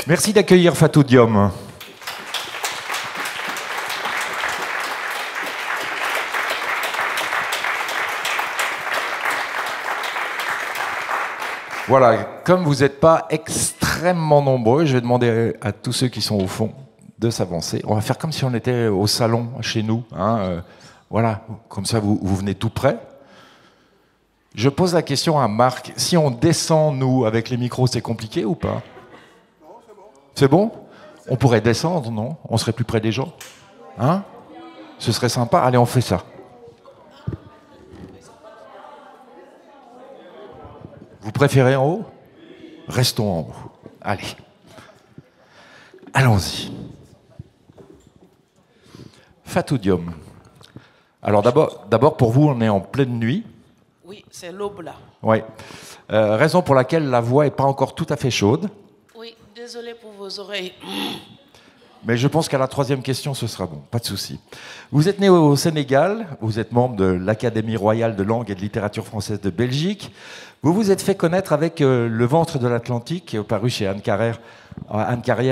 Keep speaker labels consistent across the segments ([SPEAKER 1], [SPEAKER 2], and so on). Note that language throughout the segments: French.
[SPEAKER 1] Merci d'accueillir Fatou Diom. Voilà, comme vous n'êtes pas extrêmement nombreux, je vais demander à tous ceux qui sont au fond de s'avancer. On va faire comme si on était au salon chez nous. Voilà, comme ça vous venez tout près. Je pose la question à Marc. Si on descend, nous, avec les micros, c'est compliqué ou pas?
[SPEAKER 2] Non, c'est bon.
[SPEAKER 1] C'est bon? On pourrait descendre, non? On serait plus près des gens? Hein? Ce serait sympa. Allez, on fait ça. Vous préférez en haut? Restons en haut. Allez. Allons-y. Fatou Diom. Alors d'abord, pour vous, on est en pleine nuit.
[SPEAKER 3] Oui, c'est l'aube là.
[SPEAKER 1] Oui. Raison pour laquelle la voix n'est pas encore tout à fait chaude.
[SPEAKER 3] Oui, désolé pour vos oreilles.
[SPEAKER 1] Mais je pense qu'à la troisième question, ce sera bon, pas de souci. Vous êtes né au Sénégal, vous êtes membre de l'Académie royale de langue et de littérature française de Belgique. Vous vous êtes fait connaître avec Le ventre de l'Atlantique, paru chez Anne Carrière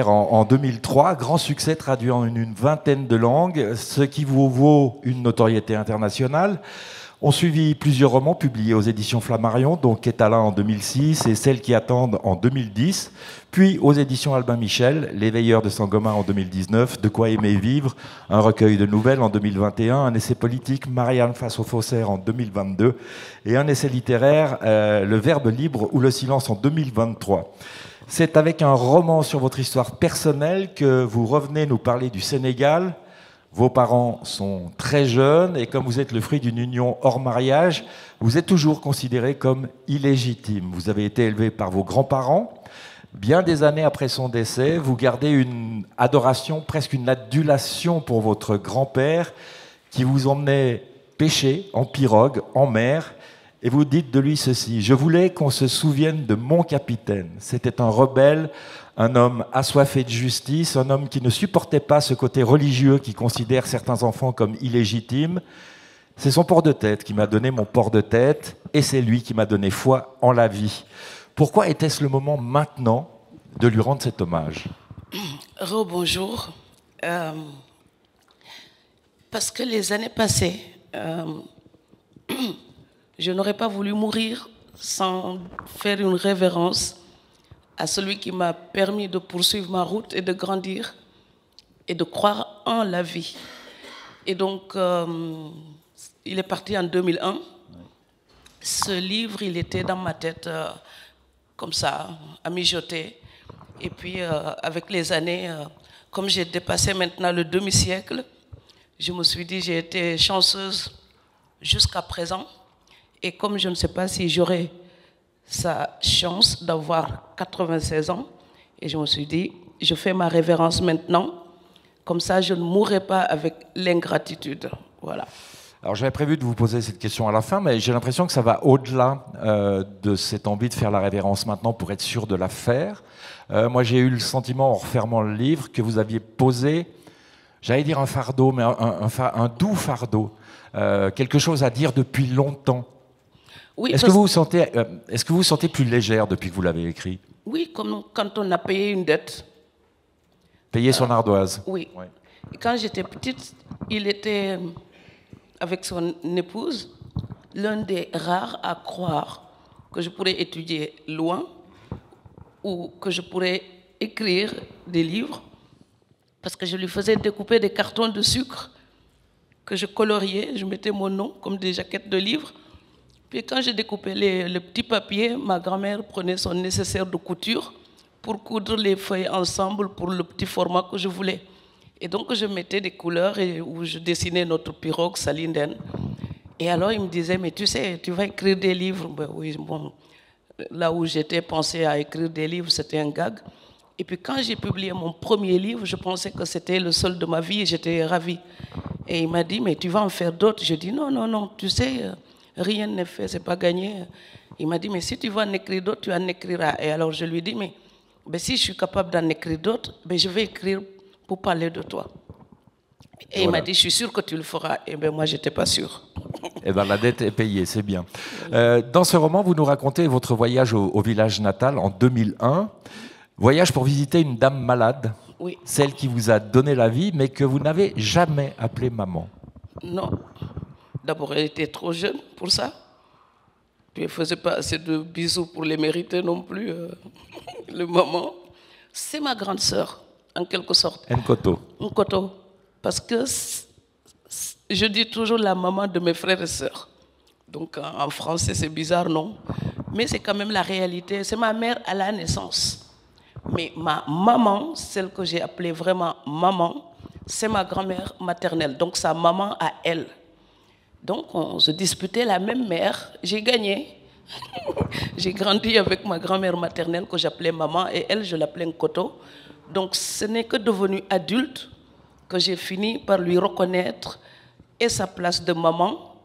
[SPEAKER 1] en 2003. Grand succès traduit en une vingtaine de langues, ce qui vous vaut une notoriété internationale. On suivit plusieurs romans publiés aux éditions Flammarion, dont Quétala en 2006 et Celles qui attendent en 2010, puis aux éditions Albin Michel, Les Veilleurs de Sangomar en 2019, De quoi aimer vivre, un recueil de nouvelles en 2021, un essai politique, Marianne face aux faussaires en 2022, et un essai littéraire, Le Verbe libre ou le silence en 2023. C'est avec un roman sur votre histoire personnelle que vous revenez nous parler du Sénégal. Vos parents sont très jeunes et comme vous êtes le fruit d'une union hors mariage, vous êtes toujours considéré comme illégitime. Vous avez été élevé par vos grands-parents. Bien des années après son décès, vous gardez une adoration, presque une adulation pour votre grand-père qui vous emmenait pêcher en pirogue, en mer. Et vous dites de lui ceci: « Je voulais qu'on se souvienne de mon capitaine. C'était un rebelle, un homme assoiffé de justice, un homme qui ne supportait pas ce côté religieux qui considère certains enfants comme illégitimes. C'est son port de tête qui m'a donné mon port de tête et c'est lui qui m'a donné foi en la vie. » Pourquoi était-ce le moment maintenant de lui rendre cet hommage?
[SPEAKER 3] Rebonjour. Parce que les années passées, je n'aurais pas voulu mourir sans faire une révérence à celui qui m'a permis de poursuivre ma route et de grandir et de croire en la vie. Et donc, il est parti en 2001. Ce livre, il était dans ma tête comme ça, à mijoter. Et puis, avec les années, comme j'ai dépassé maintenant le demi-siècle, je me suis dit, j'ai été chanceuse jusqu'à présent. Et comme je ne sais pas si j'aurai sa chance d'avoir 96 ans, et je me suis dit, je fais ma révérence maintenant, comme ça je ne mourrai pas avec l'ingratitude. Voilà.
[SPEAKER 1] Alors j'avais prévu de vous poser cette question à la fin, mais j'ai l'impression que ça va au-delà de cette envie de faire la révérence maintenant pour être sûr de la faire. Moi j'ai eu le sentiment, en refermant le livre, que vous aviez posé, j'allais dire un fardeau, mais un doux fardeau, quelque chose à dire depuis longtemps. Oui, est-ce que vous vous sentez plus légère depuis que vous l'avez écrit?
[SPEAKER 3] Oui, comme quand on a payé une dette.
[SPEAKER 1] Payer son ardoise.
[SPEAKER 3] Oui. Ouais. Et quand j'étais petite, il était, avec son épouse, l'un des rares à croire que je pourrais étudier loin ou que je pourrais écrire des livres, parce que je lui faisais découper des cartons de sucre que je coloriais, je mettais mon nom comme des jaquettes de livres. Puis quand j'ai découpé les petits papiers, ma grand-mère prenait son nécessaire de couture pour coudre les feuilles ensemble pour le petit format que je voulais. Et donc je mettais des couleurs où je dessinais notre pirogue Salinden. Et alors il me disait, mais tu sais, tu vas écrire des livres. Ben oui, bon, là où j'étais pensé à écrire des livres, c'était un gag. Et puis quand j'ai publié mon premier livre, je pensais que c'était le seul de ma vie et j'étais ravie. Et il m'a dit, mais tu vas en faire d'autres. Je dis, non, non, non, tu sais, rien n'est fait, c'est pas gagné. Il m'a dit, mais si tu vas en écrire d'autres, tu en écriras. Et alors je lui ai dit, mais si je suis capable d'en écrire d'autres, je vais écrire pour parler de toi. Et voilà. Il m'a dit, je suis sûr que tu le feras. Et bien moi, je n'étais pas sûr.
[SPEAKER 1] Eh bien, la dette est payée, c'est bien. Dans ce roman, vous nous racontez votre voyage au village natal en 2001. Voyage pour visiter une dame malade,
[SPEAKER 3] Oui.
[SPEAKER 1] celle qui vous a donné la vie, mais que vous n'avez jamais appelée maman.
[SPEAKER 3] Non. D'abord, elle était trop jeune pour ça. Puis elle ne faisait pas assez de bisous pour les mériter non plus, le maman. C'est ma grande sœur, en quelque sorte.
[SPEAKER 1] Nkoto.
[SPEAKER 3] Nkoto. Parce que je dis toujours la maman de mes frères et sœurs. Donc en français, c'est bizarre, non? Mais c'est quand même la réalité. C'est ma mère à la naissance. Mais ma maman, celle que j'ai appelée vraiment maman, c'est ma grand-mère maternelle. Donc sa maman à elle. Donc on se disputait la même mère. J'ai gagné. J'ai grandi avec ma grand-mère maternelle que j'appelais maman et elle, je l'appelais Nkoto. Donc ce n'est que devenu adulte que j'ai fini par lui reconnaître et sa place de maman,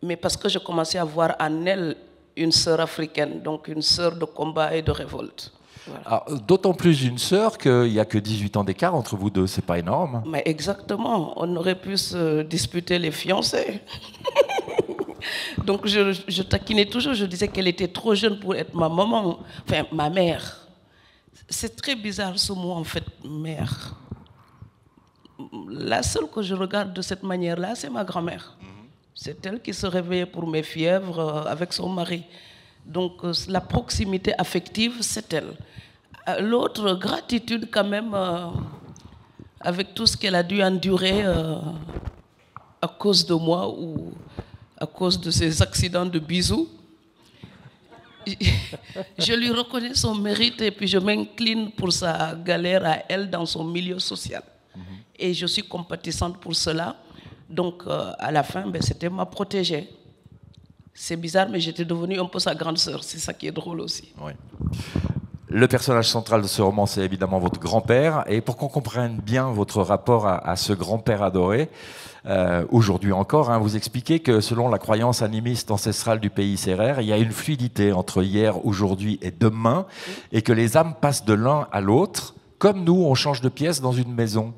[SPEAKER 3] mais parce que je commençais à voir en elle une sœur africaine, donc une sœur de combat et de révolte. Voilà.
[SPEAKER 1] D'autant plus une sœur qu'il n'y a que 18 ans d'écart entre vous deux, c'est pas énorme.
[SPEAKER 3] Mais exactement, on aurait pu se disputer les fiancés. Donc je taquinais toujours, je disais qu'elle était trop jeune pour être ma maman, enfin ma mère. C'est très bizarre ce mot en fait, mère. La seule que je regarde de cette manière-là, c'est ma grand-mère. C'est elle qui se réveillait pour mes fièvres avec son mari. Donc la proximité affective, c'est elle. L'autre, gratitude quand même, avec tout ce qu'elle a dû endurer à cause de moi ou à cause de ces accidents de bisous. Je lui reconnais son mérite et puis je m'incline pour sa galère à elle dans son milieu social. Et je suis compatissante pour cela. Donc, à la fin, c'était ma protégée. C'est bizarre, mais j'étais devenue un peu sa grande sœur. C'est ça qui est drôle aussi.
[SPEAKER 1] Oui. Le personnage central de ce roman, c'est évidemment votre grand-père. Et pour qu'on comprenne bien votre rapport à ce grand-père adoré, aujourd'hui encore, vous expliquez que selon la croyance animiste ancestrale du pays sérère, il y a une fluidité entre hier, aujourd'hui et demain, et que les âmes passent de l'un à l'autre, comme nous, on change de pièce dans une maison.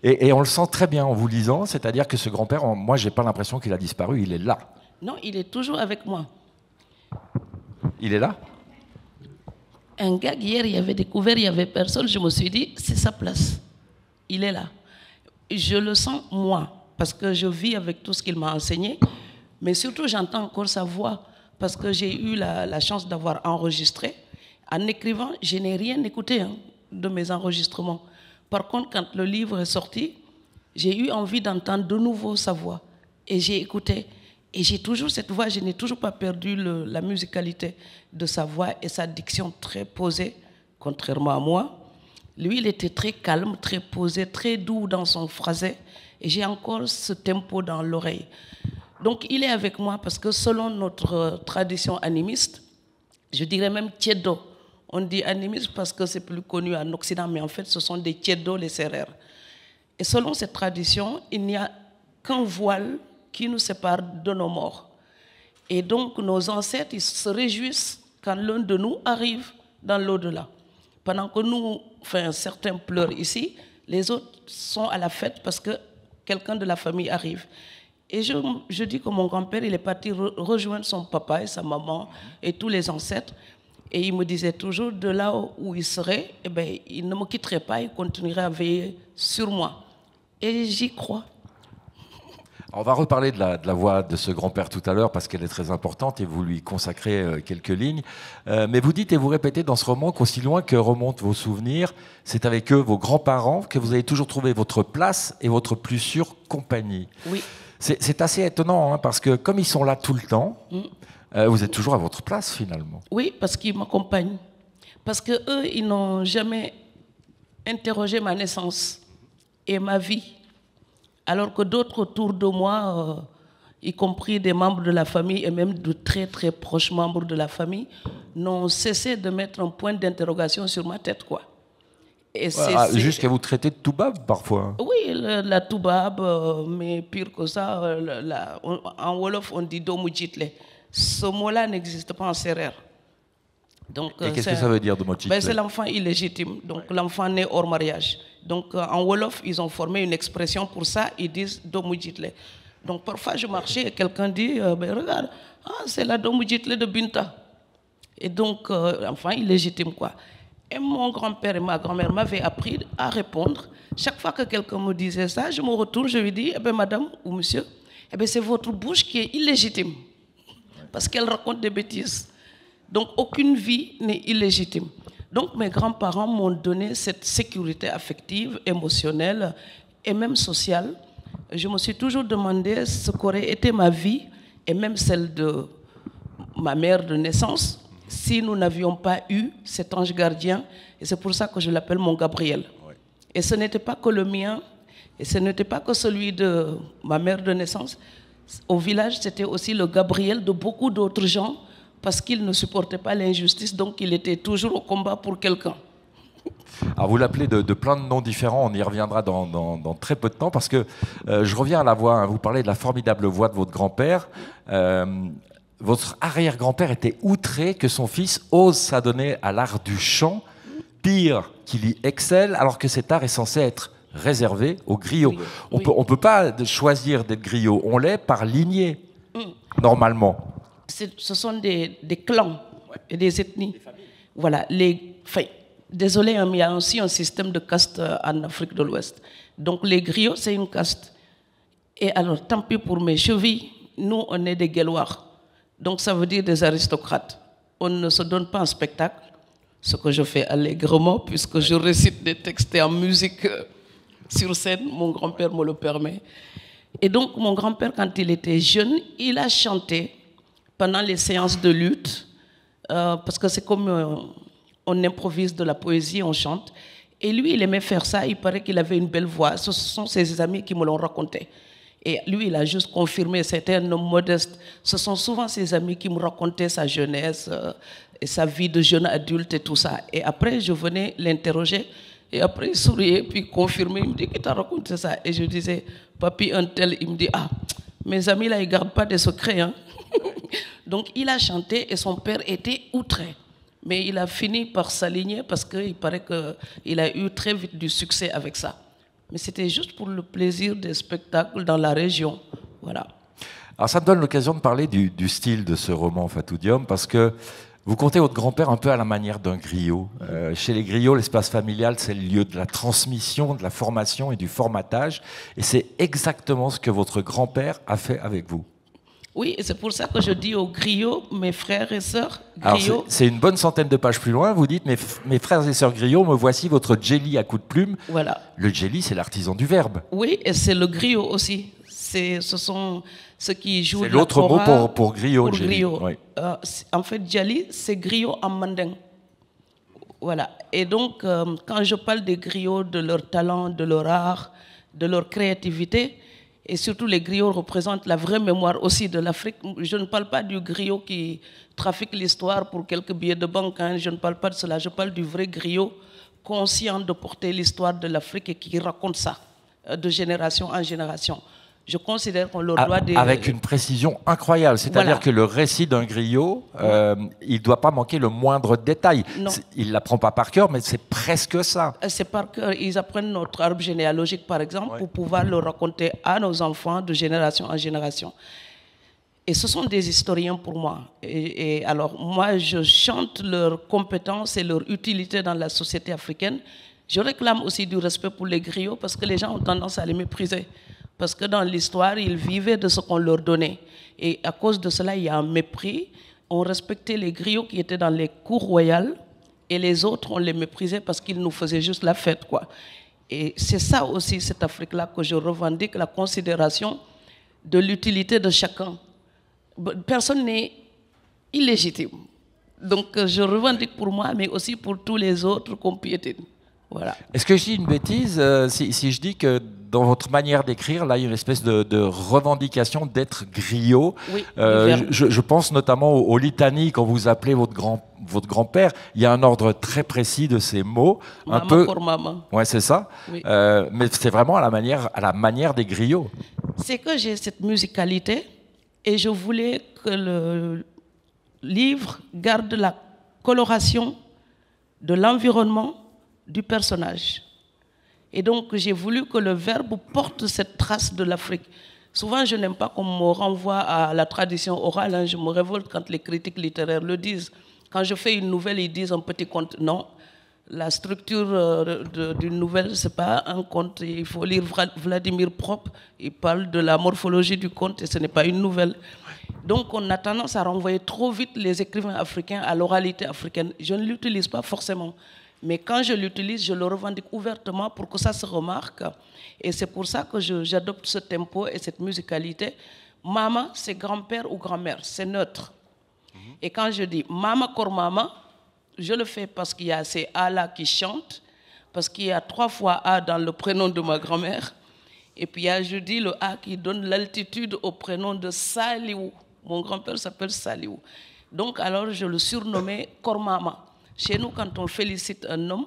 [SPEAKER 1] Et on le sent très bien en vous lisant, c'est-à-dire que ce grand-père, moi, j'ai pas l'impression qu'il a disparu, il est là.
[SPEAKER 3] Non, il est toujours avec moi.
[SPEAKER 1] Il est là?
[SPEAKER 3] Un gars, hier, il avait découvert, il n'y avait personne. Je me suis dit, c'est sa place. Il est là. Je le sens, moi, parce que je vis avec tout ce qu'il m'a enseigné. Mais surtout, j'entends encore sa voix, parce que j'ai eu la chance d'avoir enregistré. En écrivant, je n'ai rien écouté de mes enregistrements. Par contre, quand le livre est sorti, j'ai eu envie d'entendre de nouveau sa voix. Et j'ai écouté. Et j'ai toujours cette voix, je n'ai toujours pas perdu la musicalité de sa voix et sa diction très posée, contrairement à moi. Lui, il était très calme, très posé, très doux dans son phrasé. Et j'ai encore ce tempo dans l'oreille. Donc, il est avec moi parce que selon notre tradition animiste, je dirais même Tiedo. On dit animiste parce que c'est plus connu en Occident, mais en fait, ce sont des Tiedo, les Sérères. Et selon cette tradition, il n'y a qu'un voile qui nous sépare de nos morts. Et donc, nos ancêtres, ils se réjouissent quand l'un de nous arrive dans l'au-delà. Pendant que nous, enfin, certains pleurent ici, les autres sont à la fête parce que quelqu'un de la famille arrive. Et je dis que mon grand-père, il est parti rejoindre son papa et sa maman et tous les ancêtres. Et il me disait toujours, de là où il serait, eh bien, il ne me quitterait pas, il continuerait à veiller sur moi. Et j'y crois.
[SPEAKER 1] On va reparler de la voix de ce grand-père tout à l'heure parce qu'elle est très importante et vous lui consacrez quelques lignes. Mais vous dites et vous répétez dans ce roman qu'aussi loin que remontent vos souvenirs, c'est avec eux, vos grands-parents, que vous avez toujours trouvé votre place et votre plus sûre compagnie.
[SPEAKER 3] Oui.
[SPEAKER 1] C'est assez étonnant parce que comme ils sont là tout le temps, vous êtes toujours à votre place finalement.
[SPEAKER 3] Oui, parce qu'ils m'accompagnent. Parce qu'eux, ils n'ont jamais interrogé ma naissance et ma vie. Alors que d'autres autour de moi, y compris des membres de la famille et même de très très proches membres de la famille, n'ont cessé de mettre un point d'interrogation sur ma tête, quoi. Et
[SPEAKER 1] jusqu'à vous traiter de toubab parfois.
[SPEAKER 3] Oui, la toubab, mais pire que ça, en Wolof on dit domujitle. Ce mot-là n'existe pas en sérère. Donc,
[SPEAKER 1] et qu'est-ce que ça veut dire domujitle?
[SPEAKER 3] C'est l'enfant illégitime, donc l'enfant né hors mariage. Donc en Wolof, ils ont formé une expression pour ça, ils disent domujitle. Donc parfois je marchais et quelqu'un dit, regarde, c'est la domujitle de Binta. Et donc, enfant illégitime, quoi. Et mon grand-père et ma grand-mère m'avaient appris à répondre. Chaque fois que quelqu'un me disait ça, je me retourne, je lui dis, eh bien, madame ou monsieur, eh bien, c'est votre bouche qui est illégitime. Parce qu'elle raconte des bêtises. Donc, aucune vie n'est illégitime. Donc, mes grands-parents m'ont donné cette sécurité affective, émotionnelle et même sociale. Je me suis toujours demandé ce qu'aurait été ma vie, et même celle de ma mère de naissance, si nous n'avions pas eu cet ange gardien. Et c'est pour ça que je l'appelle mon Gabriel. Oui. Et ce n'était pas que le mien, et ce n'était pas que celui de ma mère de naissance. Au village, c'était aussi le Gabriel de beaucoup d'autres gens, parce qu'il ne supportait pas l'injustice, donc il était toujours au combat pour quelqu'un.
[SPEAKER 1] Alors vous l'appelez de plein de noms différents, on y reviendra dans très peu de temps, parce que je reviens à la voix, hein. Vous parlez de la formidable voix de votre grand-père. Votre arrière-grand-père était outré que son fils ose s'adonner à l'art du chant, pire qu'il y excelle, alors que cet art est censé être réservé aux griots. Oui. On peut pas choisir d'être griot, on l'est par lignée, normalement.
[SPEAKER 3] Ce sont des clans et des ethnies. Des voilà, désolé, hein, mais il y a aussi un système de caste en Afrique de l'Ouest. Donc les griots, c'est une caste. Et alors, tant pis pour mes chevilles, nous, on est des guelwaars. Donc ça veut dire des aristocrates. On ne se donne pas un spectacle, ce que je fais allègrement, puisque je récite des textes en musique sur scène, mon grand-père me le permet. Et donc mon grand-père, quand il était jeune, il a chanté pendant les séances de lutte, parce que c'est comme on improvise de la poésie, on chante. Et lui, il aimait faire ça, il paraît qu'il avait une belle voix. Ce sont ses amis qui me l'ont raconté. Et lui, il a juste confirmé, c'était un homme modeste. Ce sont souvent ses amis qui me racontaient sa jeunesse et sa vie de jeune adulte et tout ça. Et après, je venais l'interroger. Et après, il souriait, puis confirmait. Il me dit, qui t'a raconté ça? Et je disais, papy, un tel. Il me dit, ah, mes amis là, ils ne gardent pas des secrets. Hein. Donc, il a chanté et son père était outré. Mais il a fini par s'aligner parce qu'il paraît qu'il a eu très vite du succès avec ça. Mais c'était juste pour le plaisir des spectacles dans la région. Voilà.
[SPEAKER 1] Alors ça me donne l'occasion de parler du style de ce roman Fatou Diom, parce que vous contez votre grand-père un peu à la manière d'un griot. Chez les griots, l'espace familial, c'est le lieu de la transmission, de la formation et du formatage. Et c'est exactement ce que votre grand-père a fait avec vous.
[SPEAKER 3] Oui, et c'est pour ça que je dis aux griots, mes frères et sœurs, griots.
[SPEAKER 1] C'est une bonne centaine de pages plus loin, vous dites, mes frères et sœurs griots, me voici votre jelly à coups de plume. Voilà. Le jelly, c'est l'artisan du verbe.
[SPEAKER 3] Oui, et c'est le griot aussi. Ce sont ceux qui jouent de la
[SPEAKER 1] kora. C'est l'autre mot pour griot,
[SPEAKER 3] pour
[SPEAKER 1] jelly.
[SPEAKER 3] Griot.
[SPEAKER 1] Oui.
[SPEAKER 3] En fait, jelly, c'est griot en manding. Voilà. Et donc, quand je parle des griots, de leur talent, de leur art, de leur créativité, et surtout, les griots représentent la vraie mémoire aussi de l'Afrique. Je ne parle pas du griot qui trafique l'histoire pour quelques billets de banque. Hein. Je ne parle pas de cela. Je parle du vrai griot conscient de porter l'histoire de l'Afrique et qui raconte ça de génération en génération. Je considère qu'on leur doit des...
[SPEAKER 1] Avec une précision incroyable. C'est-à-dire que le récit d'un griot, il ne doit pas manquer le moindre détail. Non. Il ne l'apprend pas par cœur, mais c'est presque ça.
[SPEAKER 3] C'est par cœur. Ils apprennent notre arbre généalogique, par exemple, pour pouvoir le raconter à nos enfants de génération en génération. Et ce sont des historiens pour moi. Et alors, moi, je chante leurs compétences et leur utilité dans la société africaine. Je réclame aussi du respect pour les griots parce que les gens ont tendance à les mépriser. Parce que dans l'histoire, ils vivaient de ce qu'on leur donnait. Et à cause de cela, il y a un mépris. On respectait les griots qui étaient dans les cours royales et les autres, on les méprisait parce qu'ils nous faisaient juste la fête, quoi. Et c'est ça aussi, cette Afrique-là, que je revendique, la considération de l'utilité de chacun. Personne n'est illégitime. Donc, je revendique pour moi, mais aussi pour tous les autres qu'on piétine. Voilà.
[SPEAKER 1] Est-ce que je dis une bêtise si je dis que dans votre manière d'écrire, là, il y a une espèce de revendication d'être griot.
[SPEAKER 3] Oui,
[SPEAKER 1] je pense notamment aux litanies quand vous appelez votre grand-père. Il y a un ordre très précis de ces mots.
[SPEAKER 3] Maman un peu pour maman.
[SPEAKER 1] Ouais, c'est ça. Oui. Mais c'est vraiment à la manière des griots.
[SPEAKER 3] C'est que j'ai cette musicalité et je voulais que le livre garde la coloration de l'environnement du personnage. Et donc, j'ai voulu que le verbe porte cette trace de l'Afrique. Souvent, je n'aime pas qu'on me renvoie à la tradition orale. Hein. Je me révolte quand les critiques littéraires le disent. Quand je fais une nouvelle, ils disent un petit conte. Non. la structure d'une nouvelle, ce n'est pas un conte. Il faut lire Vladimir Prop, il parle de la morphologie du conte et ce n'est pas une nouvelle. Donc on a tendance à renvoyer trop vite les écrivains africains à l'oralité africaine. Je ne l'utilise pas forcément, mais quand je l'utilise, je le revendique ouvertement pour que ça se remarque. Et c'est pour ça que j'adopte ce tempo et cette musicalité. Mama, c'est grand-père ou grand-mère, c'est neutre. Et quand je dis Mama Kor Mama, je le fais parce qu'il y a ces A-là qui chantent, parce qu'il y a 3 fois A dans le prénom de ma grand-mère. Et puis il y a, je dis, le A qui donne l'altitude au prénom de Saliou. Mon grand-père s'appelle Saliou. Donc alors je le surnommais Kor Mama. Chez nous, quand on félicite un homme,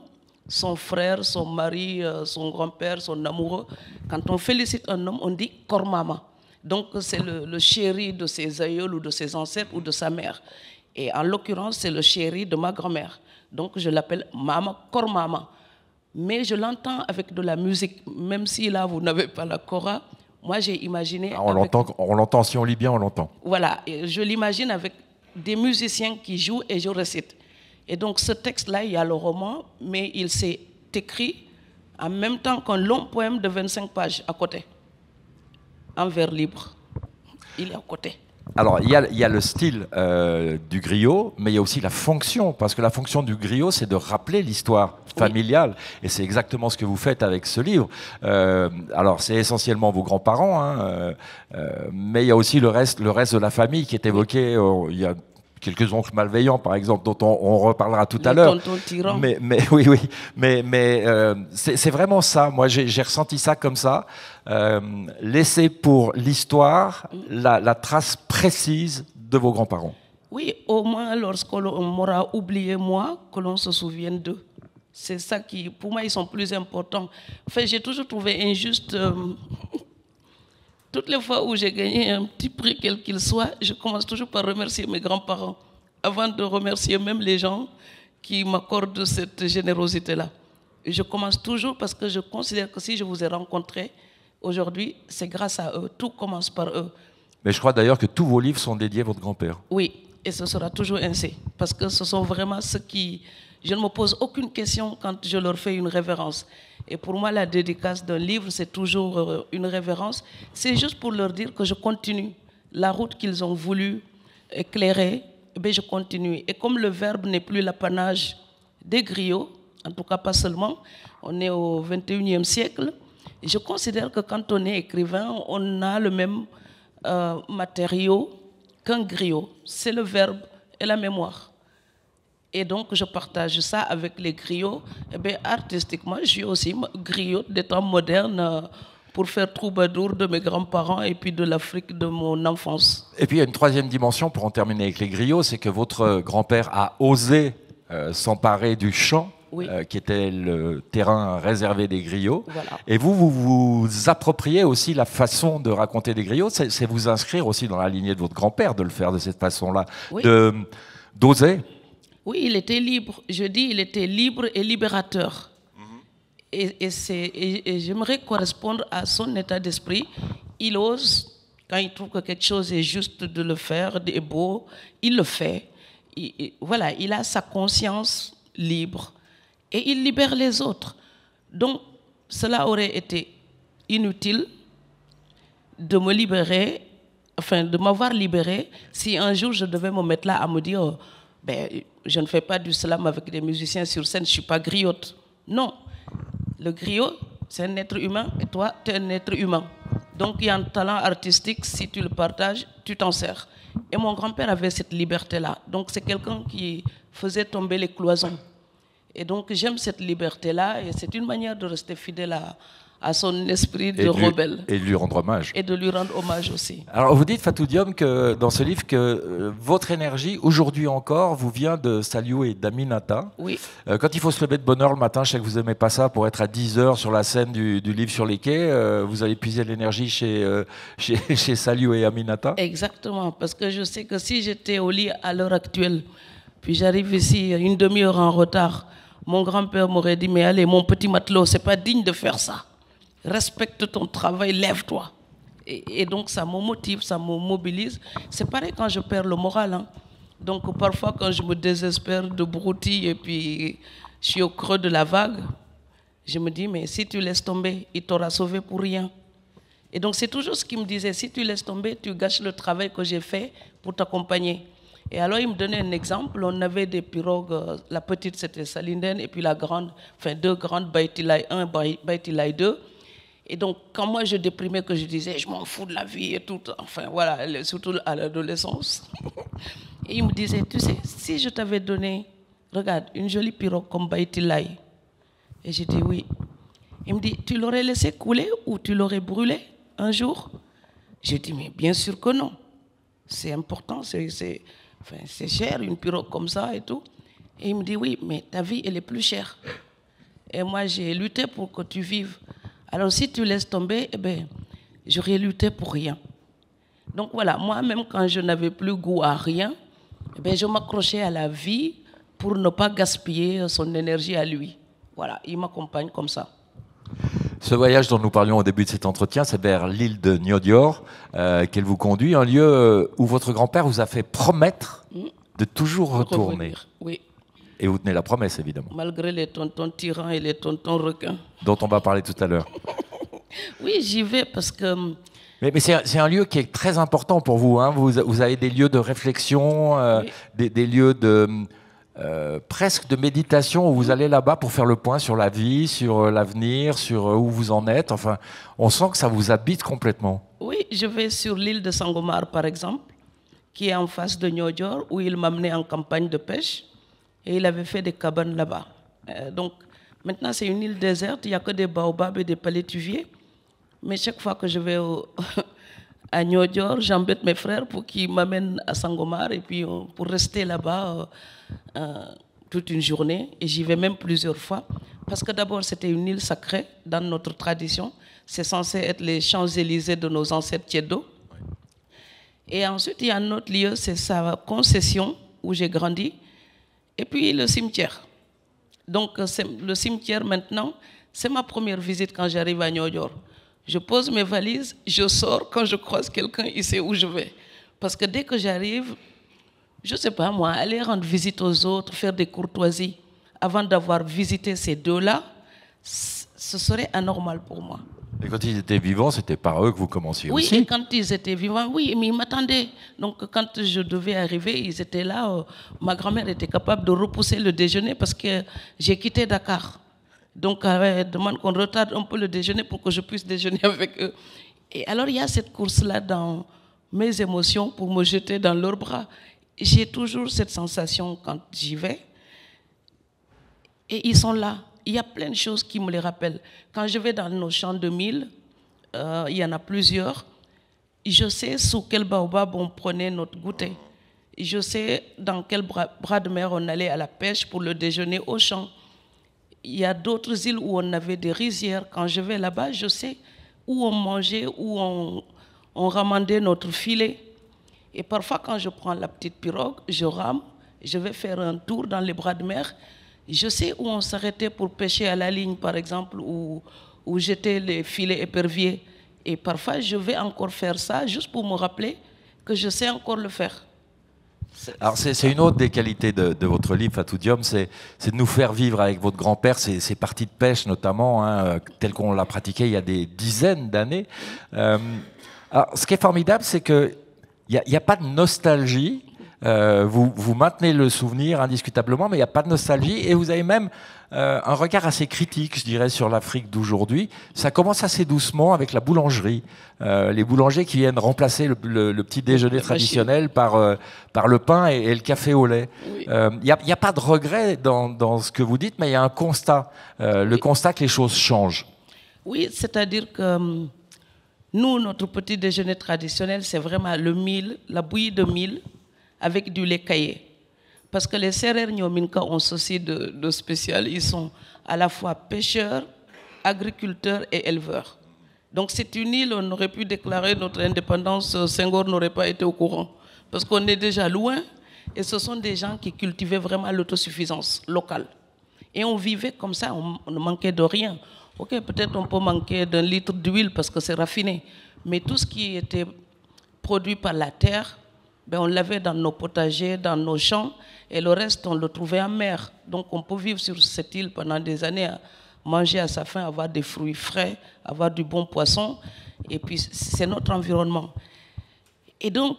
[SPEAKER 3] son frère, son mari, son grand-père, son amoureux, quand on félicite un homme, on dit Kor Mama. Donc c'est le chéri de ses aïeuls ou de ses ancêtres ou de sa mère. Et en l'occurrence, c'est le chéri de ma grand-mère. Donc je l'appelle Mama Kor Mama. Mais je l'entends avec de la musique, même si là vous n'avez pas la kora. Moi j'ai imaginé...
[SPEAKER 1] On l'entend, si on lit bien, on l'entend.
[SPEAKER 3] Voilà, et je l'imagine avec des musiciens qui jouent et je récite. Et donc ce texte-là, il y a le roman, mais il s'est écrit en même temps qu'un long poème de 25 pages à côté. En vers libre. Il est à côté.
[SPEAKER 1] Alors, il y a le style du griot, mais il y a aussi la fonction, parce que la fonction du griot, c'est de rappeler l'histoire familiale, et c'est exactement ce que vous faites avec ce livre. Alors, c'est essentiellement vos grands-parents, hein, mais il y a aussi le reste de la famille qui est évoqué. Il y a quelques oncles malveillants, par exemple, dont on reparlera tout à l'heure. Mais oui, mais c'est vraiment ça. Moi, j'ai ressenti ça comme ça. Laisser pour l'histoire la trace précise de vos grands-parents.
[SPEAKER 3] Oui, au moins lorsqu'on m'aura oublié moi, que l'on se souvienne d'eux. C'est ça qui, pour moi, ils sont plus importants. Enfin, j'ai toujours trouvé injuste. Toutes les fois où j'ai gagné un petit prix, quel qu'il soit, je commence toujours par remercier mes grands-parents, avant de remercier même les gens qui m'accordent cette générosité-là. Et je commence toujours parce que je considère que si je vous ai rencontrés aujourd'hui, c'est grâce à eux. Tout commence par eux.
[SPEAKER 1] Mais je crois d'ailleurs que tous vos livres sont dédiés à votre grand-père.
[SPEAKER 3] Oui, et ce sera toujours ainsi. Parce que ce sont vraiment ceux qui... Je ne me pose aucune question quand je leur fais une révérence. Et pour moi, la dédicace d'un livre, c'est toujours une révérence. C'est juste pour leur dire que je continue. La route qu'ils ont voulu éclairer, eh bien, je continue. Et comme le verbe n'est plus l'apanage des griots, en tout cas pas seulement, on est au 21e siècle, je considère que quand on est écrivain, on a le même matériau qu'un griot. C'est le verbe et la mémoire. Et donc, je partage ça avec les griots. Eh bien, artistiquement, je suis aussi griot des temps modernes pour faire troubadour de mes grands-parents et puis de l'Afrique de mon enfance.
[SPEAKER 1] Et puis, il y a une troisième dimension, pour en terminer avec les griots, c'est que votre grand-père a osé s'emparer du chant, oui, qui était le terrain réservé des griots. Voilà. Et vous appropriez aussi la façon de raconter des griots. C'est vous inscrire aussi dans la lignée de votre grand-père de le faire de cette façon-là, oui, d'oser.
[SPEAKER 3] Oui, il était libre. Je dis, il était libre et libérateur. Et j'aimerais correspondre à son état d'esprit. Il ose, quand il trouve que quelque chose est juste de le faire, est beau, il le fait. Voilà, il a sa conscience libre. Et il libère les autres. Donc, cela aurait été inutile de me libérer, enfin, de m'avoir libéré, si un jour je devais me mettre là à me dire... Ben, je ne fais pas du slam avec des musiciens sur scène, je ne suis pas griotte. Non. Le griot, c'est un être humain et toi, tu es un être humain. Donc, il y a un talent artistique, si tu le partages, tu t'en sers. Et mon grand-père avait cette liberté-là. Donc, c'est quelqu'un qui faisait tomber les cloisons. Et donc, j'aime cette liberté-là et c'est une manière de rester fidèle à son esprit de rebelle.
[SPEAKER 1] Et de lui rendre hommage.
[SPEAKER 3] Et de lui rendre hommage aussi.
[SPEAKER 1] Alors, vous dites, Fatou Diom, que dans ce livre, que votre énergie, aujourd'hui encore, vous vient de Saliou et d'Aminata.
[SPEAKER 3] Oui.
[SPEAKER 1] Quand il faut se lever de bonne heure le matin, je sais que vous n'aimez pas ça, pour être à 10h sur la scène du livre sur les quais, vous allez puiser l'énergie chez Saliou et Aminata.
[SPEAKER 3] Exactement, parce que je sais que si j'étais au lit à l'heure actuelle, puis j'arrive ici une demi-heure en retard, mon grand-père m'aurait dit, mais allez, mon petit matelot, c'est pas digne de faire ça. Respecte ton travail, lève-toi. Et donc ça me motive, ça me mobilise. C'est pareil quand je perds le moral. Hein. Donc parfois quand je me désespère de broutilles et puis je suis au creux de la vague, je me dis, mais si tu laisses tomber, il t'aura sauvé pour rien. Et donc, c'est toujours ce qu'il me disait, si tu laisses tomber, tu gâches le travail que j'ai fait pour t'accompagner. Et alors, il me donnait un exemple, on avait des pirogues, la petite c'était Salinden, et puis la grande, enfin deux grandes, Baïtilai 1, Baïtilai 2. Et donc, quand moi je déprimais, que je disais, je m'en fous de la vie et tout, enfin voilà, surtout à l'adolescence. Et il me disait, tu sais, si je t'avais donné, regarde, une jolie pirogue comme Baïtilai. Et j'ai dit oui. Il me dit, tu l'aurais laissé couler ou tu l'aurais brûlé un jour? J'ai dit, mais bien sûr que non. C'est important, c'est cher, une pirogue comme ça et tout. Et il me dit, oui, mais ta vie, elle est plus chère. Et moi, j'ai lutté pour que tu vives. Alors, si tu laisses tomber, eh ben, j'aurais lutté pour rien. Donc voilà, moi-même, quand je n'avais plus goût à rien, eh ben, je m'accrochais à la vie pour ne pas gaspiller son énergie à lui. Voilà, il m'accompagne comme ça.
[SPEAKER 1] Ce voyage dont nous parlions au début de cet entretien, c'est vers l'île de Niodior qu'elle vous conduit, un lieu où votre grand-père vous a fait promettre de toujours retourner.
[SPEAKER 3] Revenir, oui.
[SPEAKER 1] Et vous tenez la promesse, évidemment.
[SPEAKER 3] Malgré les tontons tyrans et les tontons requins.
[SPEAKER 1] Dont on va parler tout à l'heure.
[SPEAKER 3] Oui, j'y vais parce que...
[SPEAKER 1] Mais c'est un lieu qui est très important pour vous. Hein. Vous avez des lieux de réflexion, oui. des lieux de... presque de méditation où vous allez là-bas pour faire le point sur la vie, sur l'avenir, sur où vous en êtes. Enfin, on sent que ça vous habite complètement.
[SPEAKER 3] Oui, je vais sur l'île de Sangomar, par exemple, qui est en face de Niodior, où il m'amenait en campagne de pêche et il avait fait des cabanes là-bas. Donc, maintenant, c'est une île déserte, il n'y a que des baobabs et des palétuviers. Mais chaque fois que je vais à Niodior, j'embête mes frères pour qu'ils m'amènent à Sangomar et puis pour rester là-bas toute une journée. Et j'y vais même plusieurs fois. Parce que d'abord, c'était une île sacrée dans notre tradition. C'est censé être les Champs-Élysées de nos ancêtres tiédos. Et ensuite, il y a un autre lieu, c'est sa concession où j'ai grandi. Et puis le cimetière. Donc le cimetière maintenant, c'est ma première visite quand j'arrive à Niodior. Je pose mes valises, je sors, quand je croise quelqu'un, il sait où je vais. Parce que dès que j'arrive, je ne sais pas moi, aller rendre visite aux autres, faire des courtoisies, avant d'avoir visité ces deux-là, ce serait anormal pour moi.
[SPEAKER 1] Et quand ils étaient vivants, c'était par eux que vous commenciez
[SPEAKER 3] oui,
[SPEAKER 1] aussi?
[SPEAKER 3] Oui, et quand ils étaient vivants, oui, mais ils m'attendaient. Donc quand je devais arriver, ils étaient là. Ma grand-mère était capable de repousser le déjeuner parce que j'ai quitté Dakar. Donc elle demande qu'on retarde un peu le déjeuner pour que je puisse déjeuner avec eux. Et alors il y a cette course-là dans mes émotions pour me jeter dans leurs bras. J'ai toujours cette sensation quand j'y vais. Et ils sont là. Il y a plein de choses qui me les rappellent. Quand je vais dans nos champs de mil, il y en a plusieurs. Je sais sous quel baobab on prenait notre goûter. Je sais dans quel bras de mer on allait à la pêche pour le déjeuner au champ. Il y a d'autres îles où on avait des rizières. Quand je vais là-bas, je sais où on mangeait, où on ramandait notre filet. Et parfois, quand je prends la petite pirogue, je rame, je vais faire un tour dans les bras de mer. Je sais où on s'arrêtait pour pêcher à la ligne, par exemple, ou jeter les filets éperviers. Et parfois, je vais encore faire ça, juste pour me rappeler que je sais encore le faire.
[SPEAKER 1] Alors, c'est une autre des qualités de votre livre, Fatou Diom, c'est de nous faire vivre avec votre grand-père ces parties de pêche, notamment, hein, telles qu'on l'a pratiqué il y a des dizaines d'années. Alors, ce qui est formidable, c'est qu'il n'y a pas de nostalgie. Vous maintenez le souvenir indiscutablement, mais il n'y a pas de nostalgie. Et vous avez même un regard assez critique, je dirais, sur l'Afrique d'aujourd'hui. Ça commence assez doucement avec la boulangerie. Les boulangers qui viennent remplacer le petit déjeuner traditionnel par le pain et le café au lait. Il n'y a pas de regret dans ce que vous dites, mais il y a un constat. Le constat que les choses changent.
[SPEAKER 3] Oui, c'est-à-dire que nous, notre petit déjeuner traditionnel, c'est vraiment le mil, la bouillie de mil, avec du lait caillé. Parce que les Serer Nyominka ont ceci de spécial. Ils sont à la fois pêcheurs, agriculteurs et éleveurs. Donc c'est une île, on aurait pu déclarer notre indépendance, Senghor n'aurait pas été au courant. Parce qu'on est déjà loin et ce sont des gens qui cultivaient vraiment l'autosuffisance locale. Et on vivait comme ça, on ne manquait de rien. Ok, peut-être on peut manquer d'un litre d'huile parce que c'est raffiné. Mais tout ce qui était produit par la terre, ben, on l'avait dans nos potagers, dans nos champs, et le reste, on le trouvait en mer. Donc on peut vivre sur cette île pendant des années, à manger à sa faim, avoir des fruits frais, avoir du bon poisson, et puis c'est notre environnement. Et donc,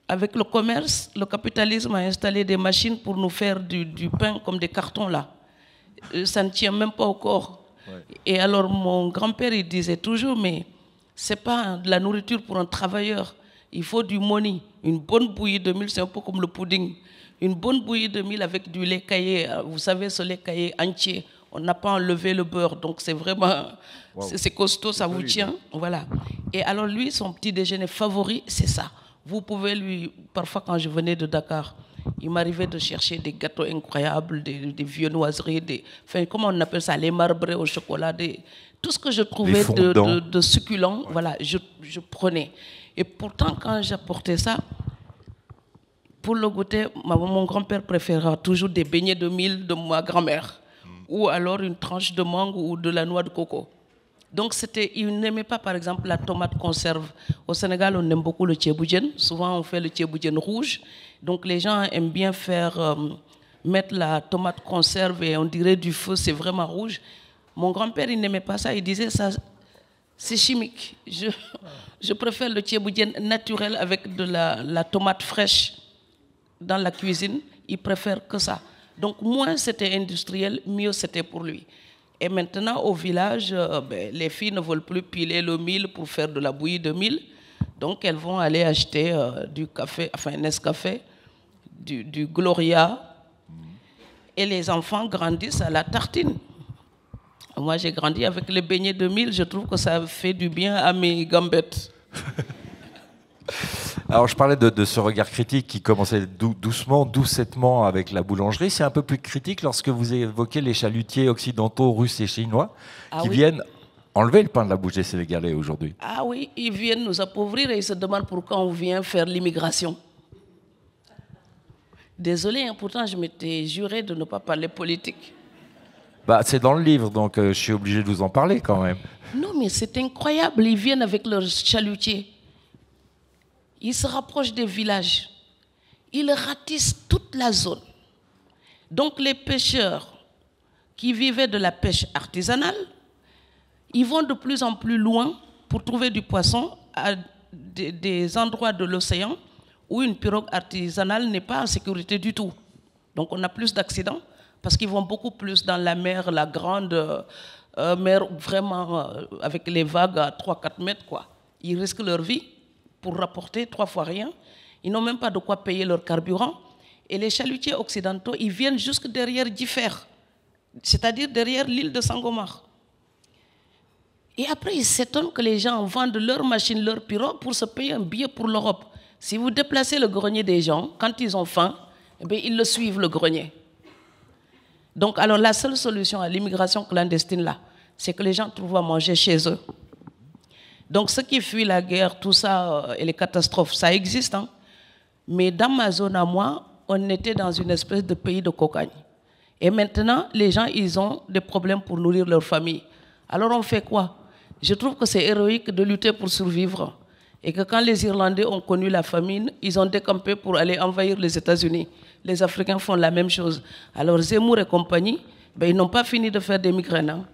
[SPEAKER 3] avec le commerce, le capitalisme a installé des machines pour nous faire du pain comme des cartons là. Ça ne tient même pas au corps. Ouais. Et alors mon grand-père, il disait toujours, mais c'est pas de la nourriture pour un travailleur. Il faut du money. Une bonne bouillie de mil, c'est un peu comme le pudding. Une bonne bouillie de mil avec du lait caillé. Vous savez, ce lait caillé entier. On n'a pas enlevé le beurre, donc c'est vraiment, wow. C'est costaud, ça vous tient. Voilà. Et alors lui, son petit déjeuner favori, c'est ça. Vous pouvez lui, parfois quand je venais de Dakar, il m'arrivait de chercher des gâteaux incroyables, des viennoiseries, enfin, comment on appelle ça, les marbrés au chocolat, tout ce que je trouvais de succulent, voilà, je prenais. Et pourtant, quand j'apportais ça, pour le goûter, mon grand-père préférera toujours des beignets de mil de ma grand-mère, ou alors une tranche de mangue ou de la noix de coco. Donc, il n'aimait pas, par exemple, la tomate conserve. Au Sénégal, on aime beaucoup le thiéboudiène. Souvent, on fait le thiéboudiène rouge. Donc, les gens aiment bien mettre la tomate conserve et on dirait du feu, c'est vraiment rouge. Mon grand-père, il n'aimait pas ça. Il disait, ça, c'est chimique. Je préfère le thiéboudiène naturel avec de la tomate fraîche dans la cuisine. Il préfère que ça. Donc, moins c'était industriel, mieux c'était pour lui. Et maintenant, au village, les filles ne veulent plus piler le mil pour faire de la bouillie de mil. Donc, elles vont aller acheter du café, enfin, Nescafé, du Gloria. Et les enfants grandissent à la tartine. Moi, j'ai grandi avec les beignets de mil. Je trouve que ça fait du bien à mes gambettes.
[SPEAKER 1] Alors, je parlais de ce regard critique qui commençait doucettement avec la boulangerie. C'est un peu plus critique lorsque vous évoquez les chalutiers occidentaux, russes et chinois qui viennent enlever le pain de la bouche des Sénégalais aujourd'hui.
[SPEAKER 3] Ah oui, ils viennent nous appauvrir et ils se demandent pourquoi on vient faire l'immigration. Désolée, hein, pourtant je m'étais juré de ne pas parler politique.
[SPEAKER 1] Bah, c'est dans le livre, donc je suis obligé de vous en parler quand même.
[SPEAKER 3] Non, mais c'est incroyable. Ils viennent avec leurs chalutiers. Ils se rapprochent des villages. Ils ratissent toute la zone. Donc les pêcheurs qui vivaient de la pêche artisanale, ils vont de plus en plus loin pour trouver du poisson à des endroits de l'océan où une pirogue artisanale n'est pas en sécurité du tout. Donc on a plus d'accidents parce qu'ils vont beaucoup plus dans la mer, la grande mer vraiment avec les vagues à 3-4 mètres, quoi. Ils risquent leur vie pour rapporter 3 fois rien. Ils n'ont même pas de quoi payer leur carburant. Et les chalutiers occidentaux, ils viennent jusque derrière Differ, c'est-à-dire derrière l'île de Sangomar. Et après, ils s'étonnent que les gens vendent leurs machines, leurs pirogues pour se payer un billet pour l'Europe. Si vous déplacez le grenier des gens, quand ils ont faim, eh bien, ils le suivent, le grenier. Donc, alors, la seule solution à l'immigration clandestine, là, c'est que les gens trouvent à manger chez eux. Donc, ceux qui fuient la guerre, tout ça, et les catastrophes, ça existe. Hein? Mais dans ma zone à moi, on était dans une espèce de pays de cocagne. Et maintenant, les gens, ils ont des problèmes pour nourrir leur famille. Alors, on fait quoi? Je trouve que c'est héroïque de lutter pour survivre. Et que quand les Irlandais ont connu la famine, ils ont décampé pour aller envahir les États-Unis. Les Africains font la même chose. Alors, Zemmour et compagnie, ben, ils n'ont pas fini de faire des migraines. Hein?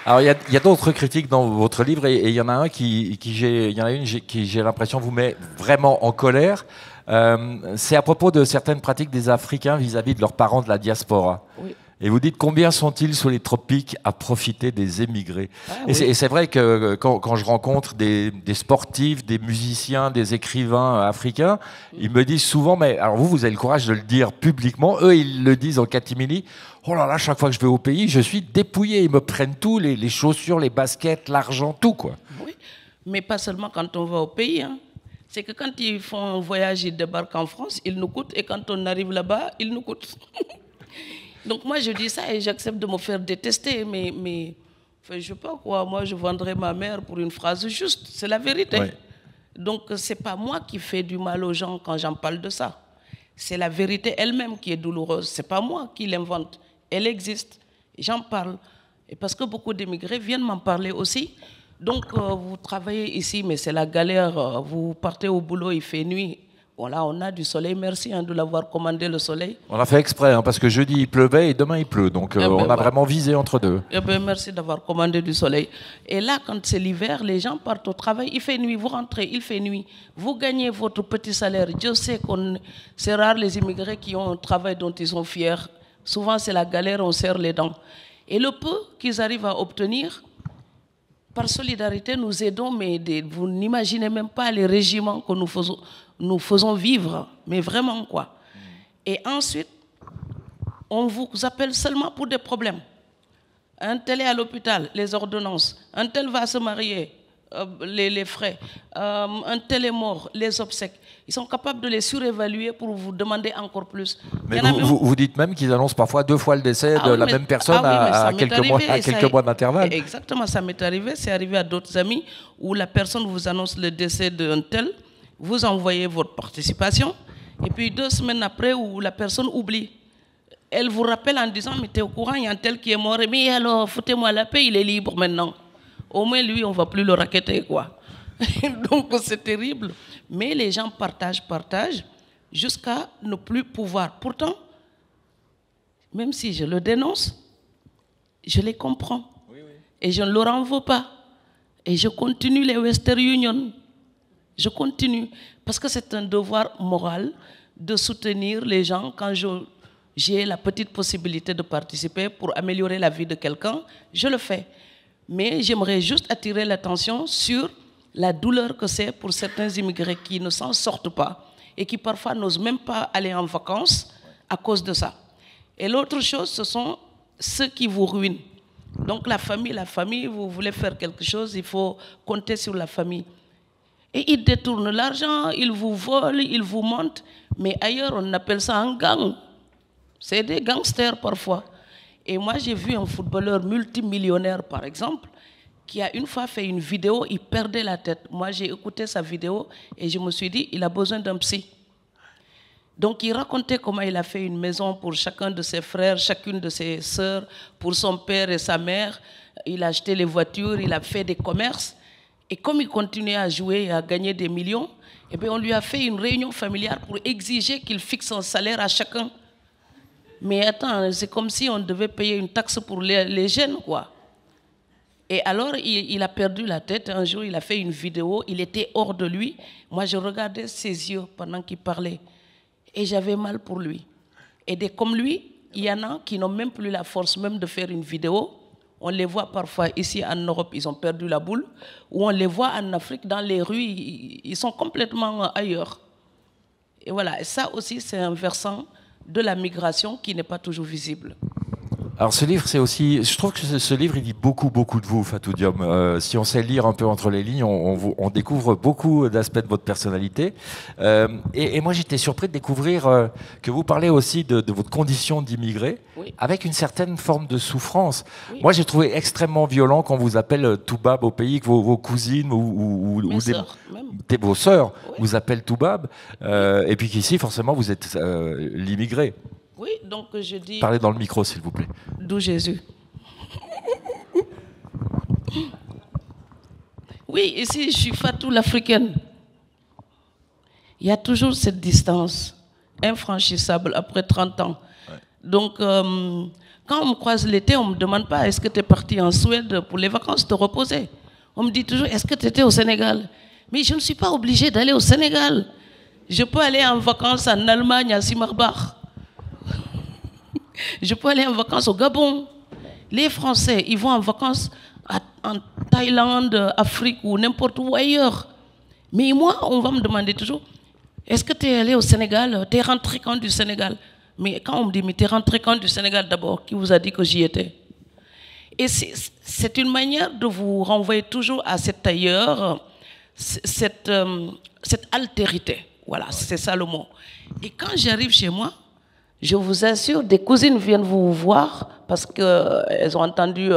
[SPEAKER 1] Alors, il y a d'autres critiques dans votre livre et il y en a un qui j'ai l'impression vous met vraiment en colère. C'est à propos de certaines pratiques des Africains vis-à-vis de leurs parents de la diaspora. Oui. Et vous dites combien sont-ils sous les tropiques à profiter des émigrés. Et c'est vrai que quand je rencontre des sportifs, des musiciens, des écrivains africains, ils me disent souvent, mais alors vous avez le courage de le dire publiquement, eux ils le disent en catimini, oh là là, chaque fois que je vais au pays, je suis dépouillé, ils me prennent tout, les chaussures, les baskets, l'argent, tout quoi.
[SPEAKER 3] Oui, mais pas seulement quand on va au pays, hein. C'est que quand ils font un voyage, ils débarquent en France, ils nous coûtent, et quand on arrive là-bas, ils nous coûtent. Donc moi, je dis ça et j'accepte de me faire détester, mais enfin, je sais pas quoi, moi, je vendrais ma mère pour une phrase juste, c'est la vérité. Oui. Donc, c'est pas moi qui fais du mal aux gens quand j'en parle de ça. C'est la vérité elle-même qui est douloureuse, c'est pas moi qui l'invente, elle existe, j'en parle. Et parce que beaucoup d'immigrés viennent m'en parler aussi. Donc, vous travaillez ici, mais c'est la galère. Vous partez au boulot, il fait nuit. Voilà, on a du soleil. Merci de l'avoir commandé, le soleil.
[SPEAKER 1] On a fait exprès, hein, parce que jeudi il pleuvait et demain il pleut. Donc on a vraiment visé entre deux.
[SPEAKER 3] Eh bien, merci d'avoir commandé du soleil. Et là, quand c'est l'hiver, les gens partent au travail, il fait nuit, vous rentrez, il fait nuit. Vous gagnez votre petit salaire. Dieu sait que c'est rare les immigrés qui ont un travail dont ils sont fiers. Souvent, c'est la galère, on serre les dents. Et le peu qu'ils arrivent à obtenir, par solidarité, nous aidons, mais vous n'imaginez même pas les régiments que nous faisons vivre, mais vraiment quoi. Et ensuite, on vous appelle seulement pour des problèmes. Un tel est à l'hôpital, les ordonnances. Un tel va se marier, les frais. Un tel est mort, les obsèques. Ils sont capables de les surévaluer pour vous demander encore plus.
[SPEAKER 1] Mais vous dites même qu'ils annoncent parfois 2 fois le décès de la même personne à quelques mois d'intervalle.
[SPEAKER 3] Exactement, ça m'est arrivé. C'est arrivé à d'autres amis où la personne vous annonce le décès d'un tel, vous envoyez votre participation, et puis 2 semaines après, où la personne oublie. Elle vous rappelle en disant, mais tu es au courant, il y a un tel qui est mort, mais alors, foutez-moi la paix, il est libre maintenant. Au moins, lui, on ne va plus le racketter, quoi. Donc, c'est terrible. Mais les gens partagent jusqu'à ne plus pouvoir. Pourtant, même si je le dénonce, je les comprends. Oui, oui. Et je ne leur en veux pas. Et je continue les Western Union. Je continue. Parce que c'est un devoir moral de soutenir les gens quand j'ai la petite possibilité de participer pour améliorer la vie de quelqu'un. Je le fais. Mais j'aimerais juste attirer l'attention sur la douleur que c'est pour certains immigrés qui ne s'en sortent pas et qui parfois n'osent même pas aller en vacances à cause de ça. Et l'autre chose, ce sont ceux qui vous ruinent. Donc la famille, vous voulez faire quelque chose, il faut compter sur la famille. Et ils détournent l'argent, ils vous volent, ils vous montent, mais ailleurs on appelle ça un gang. C'est des gangsters parfois. Et moi j'ai vu un footballeur multimillionnaire par exemple, qui a une fois fait une vidéo, il perdait la tête. Moi, j'ai écouté sa vidéo et je me suis dit, il a besoin d'un psy. Donc, il racontait comment il a fait une maison pour chacun de ses frères, chacune de ses sœurs, pour son père et sa mère. Il a acheté les voitures, il a fait des commerces. Et comme il continuait à jouer et à gagner des millions, eh bien, on lui a fait une réunion familiale pour exiger qu'il fixe un salaire à chacun. Mais attends, c'est comme si on devait payer une taxe pour les jeunes, quoi. Et alors, il a perdu la tête. Un jour, il a fait une vidéo. Il était hors de lui. Moi, je regardais ses yeux pendant qu'il parlait. Et j'avais mal pour lui. Et comme lui, il y en a qui n'ont même plus la force même de faire une vidéo. On les voit parfois ici en Europe, ils ont perdu la boule. Ou on les voit en Afrique, dans les rues, ils sont complètement ailleurs. Et voilà, et ça aussi, c'est un versant de la migration qui n'est pas toujours visible.
[SPEAKER 1] Alors ce livre, c'est aussi, je trouve que ce livre, il dit beaucoup de vous, Fatou Diom. Si on sait lire un peu entre les lignes, on découvre beaucoup d'aspects de votre personnalité. Et moi, j'étais surpris de découvrir que vous parlez aussi de votre condition d'immigré, oui, avec une certaine forme de souffrance. Oui. Moi, j'ai trouvé extrêmement violent qu'on vous appelle Toubab au pays, que vos cousines ou vos sœurs oui, vous appellent Toubab, et puis qu'ici, forcément, vous êtes l'immigré.
[SPEAKER 3] Oui, donc je dis...
[SPEAKER 1] Parlez dans le micro, s'il vous plaît.
[SPEAKER 3] D'où Jésus. Oui, ici, je suis Fatou l'Africaine. Il y a toujours cette distance infranchissable après 30 ans. Ouais. Donc, quand on me croise l'été, on ne me demande pas est-ce que tu es parti en Suède pour les vacances te reposer. On me dit toujours est-ce que tu étais au Sénégal. Mais je ne suis pas obligée d'aller au Sénégal. Je peux aller en vacances en Allemagne, à Simarbach. Je peux aller en vacances au Gabon. Les Français, ils vont en vacances en Thaïlande, Afrique ou n'importe où ailleurs. Mais moi, on va me demander toujours, est-ce que tu es allé au Sénégal? Tu es rentré quand du Sénégal? Mais quand on me dit, mais tu es rentré quand du Sénégal d'abord? Qui vous a dit que j'y étais? Et c'est une manière de vous renvoyer toujours à cet ailleurs, cette altérité. Voilà, c'est ça le mot. Et quand j'arrive chez moi, je vous assure, des cousines viennent vous voir parce qu'elles ont entendu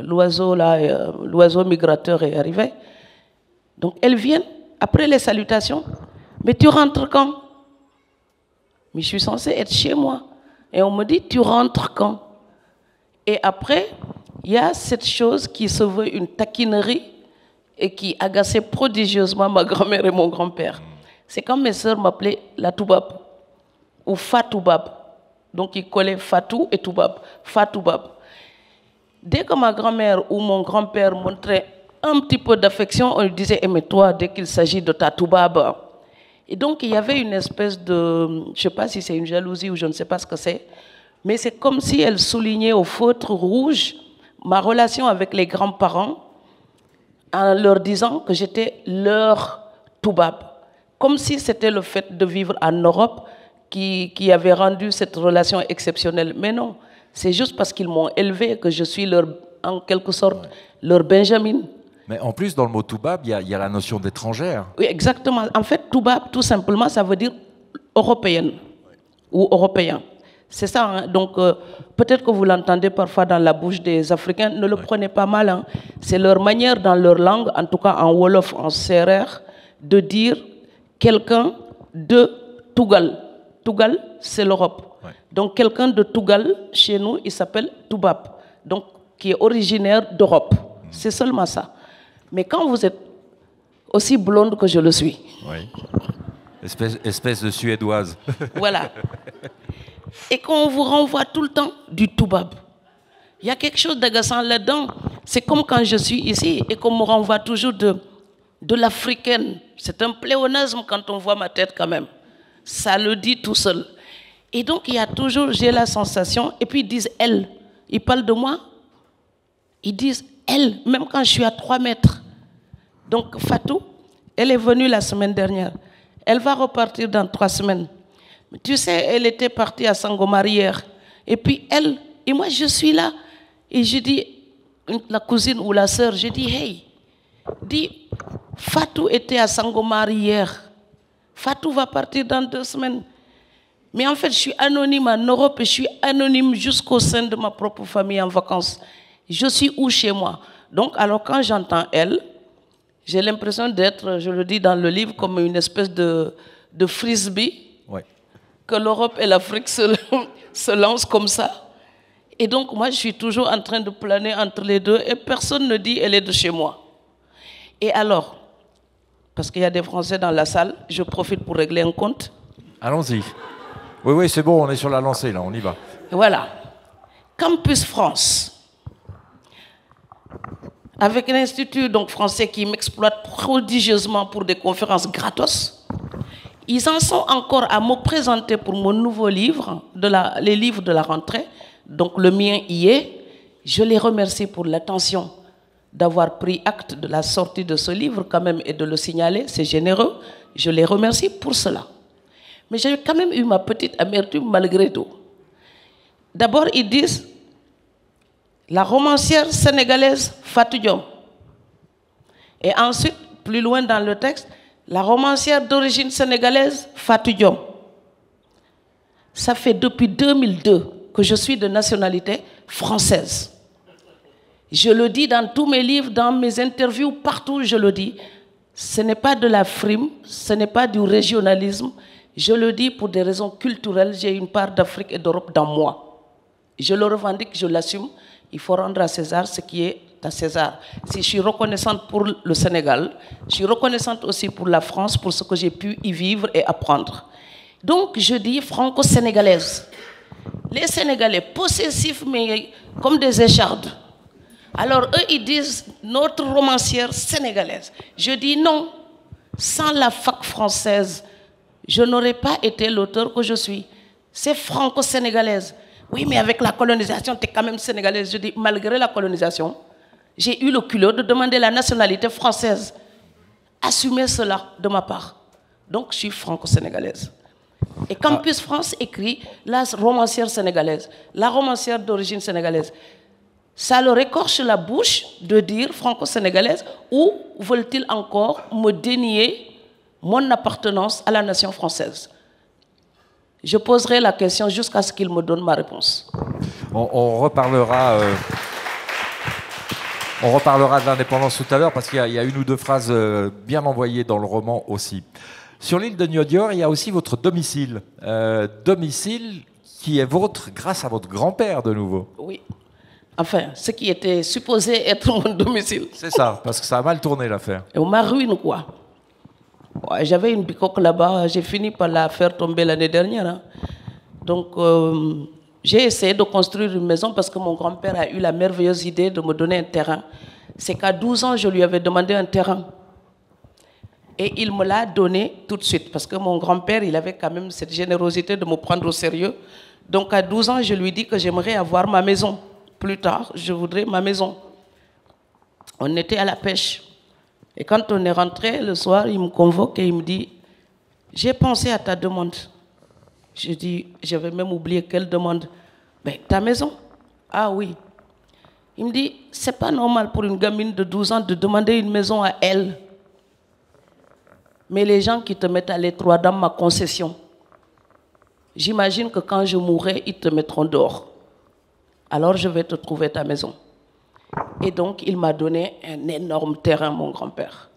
[SPEAKER 3] l'oiseau là, l'oiseau migrateur est arrivé. Donc elles viennent, après les salutations, mais tu rentres quand? Mais je suis censée être chez moi. Et on me dit, tu rentres quand? Et après, il y a cette chose qui se veut une taquinerie et qui agaçait prodigieusement ma grand-mère et mon grand-père. C'est quand mes sœurs m'appelaient la Toubab ou Fatoubab. Donc ils collaient Fatou et Toubab, Fatoubab. Dès que ma grand-mère ou mon grand-père montrait un petit peu d'affection, on lui disait aime-toi dès qu'il s'agit de ta Toubab. Et donc il y avait une espèce de, je ne sais pas si c'est une jalousie ou je ne sais pas ce que c'est, mais c'est comme si elle soulignait au feutre rouge ma relation avec les grands-parents en leur disant que j'étais leur Toubab. Comme si c'était le fait de vivre en Europe qui avait rendu cette relation exceptionnelle. Mais non, c'est juste parce qu'ils m'ont élevé que je suis leur, en quelque sorte, leur Benjamin.
[SPEAKER 1] Mais en plus, dans le mot Toubab, il y a la notion d'étrangère.
[SPEAKER 3] Oui, exactement. En fait, Toubab, tout simplement, ça veut dire européenne ou européen. C'est ça. Hein? Donc, peut-être que vous l'entendez parfois dans la bouche des Africains. Ne le prenez pas mal. Hein? C'est leur manière, dans leur langue, en tout cas en Wolof, en Serer, de dire quelqu'un de Tougal. Tougal, c'est l'Europe. Ouais. Donc, quelqu'un de Tougal, chez nous, il s'appelle Toubab. Donc, qui est originaire d'Europe. C'est seulement ça. Mais quand vous êtes aussi blonde que je le suis.
[SPEAKER 1] Oui. Espèce de Suédoise.
[SPEAKER 3] Voilà. Et qu'on vous renvoie tout le temps du Toubab. Il y a quelque chose d'agaçant là-dedans. C'est comme quand je suis ici et qu'on me renvoie toujours de l'africaine. C'est un pléonasme quand on voit ma tête quand même. Ça le dit tout seul. Et donc il y a toujours, j'ai la sensation, et puis ils disent elle. Ils parlent de moi, ils disent elle, même quand je suis à 3 mètres. Donc Fatou, elle est venue la semaine dernière. Elle va repartir dans 3 semaines. Tu sais, elle était partie à Sangomar hier. Et puis elle, et moi je suis là. Et je dis, la cousine ou la sœur, je dis, hey, dis, Fatou était à Sangomar hier. Fatou va partir dans 2 semaines. Mais en fait, je suis anonyme en Europe et je suis anonyme jusqu'au sein de ma propre famille en vacances. Je suis où chez moi? Donc, alors quand j'entends elle, j'ai l'impression d'être, je le dis dans le livre, comme une espèce de frisbee. Ouais. Que l'Europe et l'Afrique se lancent comme ça. Et donc, moi, je suis toujours en train de planer entre les deux et personne ne dit elle est de chez moi. Et alors, parce qu'il y a des Français dans la salle, je profite pour régler un compte.
[SPEAKER 1] Allons-y. Oui, oui, c'est bon, on est sur la lancée, là, on y va.
[SPEAKER 3] Voilà. Campus France. Avec un institut donc, français qui m'exploite prodigieusement pour des conférences gratos. Ils en sont encore à me présenter pour mon nouveau livre, les livres de la rentrée. Donc le mien y est. Je les remercie pour l'attention d'avoir pris acte de la sortie de ce livre quand même et de le signaler. C'est généreux. Je les remercie pour cela. Mais j'ai quand même eu ma petite amertume malgré tout. D'abord, ils disent la romancière sénégalaise Fatou Diom. Et ensuite, plus loin dans le texte, la romancière d'origine sénégalaise Fatou Diom. Ça fait depuis 2002 que je suis de nationalité française. Je le dis dans tous mes livres, dans mes interviews, partout je le dis. Ce n'est pas de la frime, ce n'est pas du régionalisme. Je le dis pour des raisons culturelles. J'ai une part d'Afrique et d'Europe dans moi. Je le revendique, je l'assume. Il faut rendre à César ce qui est à César. Si je suis reconnaissante pour le Sénégal, je suis reconnaissante aussi pour la France, pour ce que j'ai pu y vivre et apprendre. Donc, je dis franco-sénégalaise. Les Sénégalais possessifs, mais comme des échardes. Alors, eux, ils disent notre romancière sénégalaise. Je dis non. Sans la fac française, je n'aurais pas été l'auteur que je suis. C'est franco-sénégalaise. Oui, mais avec la colonisation, tu es quand même sénégalaise. Je dis, malgré la colonisation, j'ai eu le culot de demander la nationalité française. Assumez cela de ma part. Donc, je suis franco-sénégalaise. Et Campus France écrit la romancière sénégalaise, la romancière d'origine sénégalaise. Ça leur écorche la bouche de dire franco-sénégalaise ou veulent-ils encore me dénier mon appartenance à la nation française? Je poserai la question jusqu'à ce qu'ils me donnent ma réponse.
[SPEAKER 1] On reparlera de l'indépendance tout à l'heure parce qu'il y a une ou deux phrases bien envoyées dans le roman aussi. Sur l'île de Niodior, il y a aussi votre domicile. Domicile qui est vôtre grâce à votre grand-père de nouveau.
[SPEAKER 3] Oui. Enfin, ce qui était supposé être mon domicile.
[SPEAKER 1] C'est ça, parce que ça a mal tourné l'affaire.
[SPEAKER 3] Et on m'a ruiné, quoi. Ouais, j'avais une bicoque là-bas, j'ai fini par la faire tomber l'année dernière. Hein. Donc, j'ai essayé de construire une maison parce que mon grand-père a eu la merveilleuse idée de me donner un terrain. C'est qu'à 12 ans, je lui avais demandé un terrain. Et il me l'a donné tout de suite, parce que mon grand-père, il avait quand même cette générosité de me prendre au sérieux. Donc à 12 ans, je lui dis que j'aimerais avoir ma maison. Plus tard, je voudrais ma maison. On était à la pêche. Et quand on est rentré le soir, il me convoque et il me dit, j'ai pensé à ta demande. Je dis, j'avais même oublié quelle demande. Ben, ta maison. Ah oui. Il me dit, c'est pas normal pour une gamine de 12 ans de demander une maison à elle. Mais les gens qui te mettent à l'étroit dans ma concession, j'imagine que quand je mourrai, ils te mettront dehors. Alors je vais te trouver ta maison. Et donc, il m'a donné un énorme terrain, mon grand-père.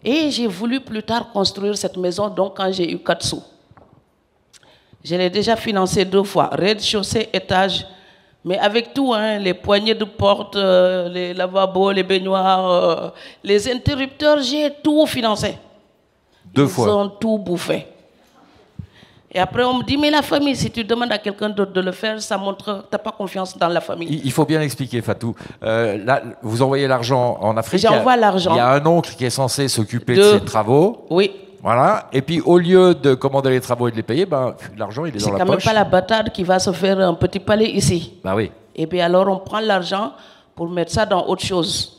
[SPEAKER 3] Et j'ai voulu plus tard construire cette maison, donc quand j'ai eu 4 sous. Je l'ai déjà financée 2 fois, rez-de-chaussée, étage. Mais avec tout, hein, les poignées de porte, les lavabos, les baignoires, les interrupteurs, j'ai tout financé.
[SPEAKER 1] 2 fois.
[SPEAKER 3] Ils ont tout bouffé. Et après, on me dit, mais la famille, si tu demandes à quelqu'un d'autre de le faire, ça montre que tu n'as pas confiance dans la famille.
[SPEAKER 1] Il faut bien expliquer, Fatou. Là, vous envoyez l'argent en Afrique.
[SPEAKER 3] J'envoie l'argent.
[SPEAKER 1] Il y a un oncle qui est censé s'occuper de ces travaux.
[SPEAKER 3] Oui.
[SPEAKER 1] Voilà. Et puis, au lieu de commander les travaux et de les payer, ben, l'argent, il est dans la poche.
[SPEAKER 3] C'est quand même pas la bâtarde qui va se faire un petit palais ici.
[SPEAKER 1] Ben oui.
[SPEAKER 3] Et bien alors, on prend l'argent pour mettre ça dans autre chose.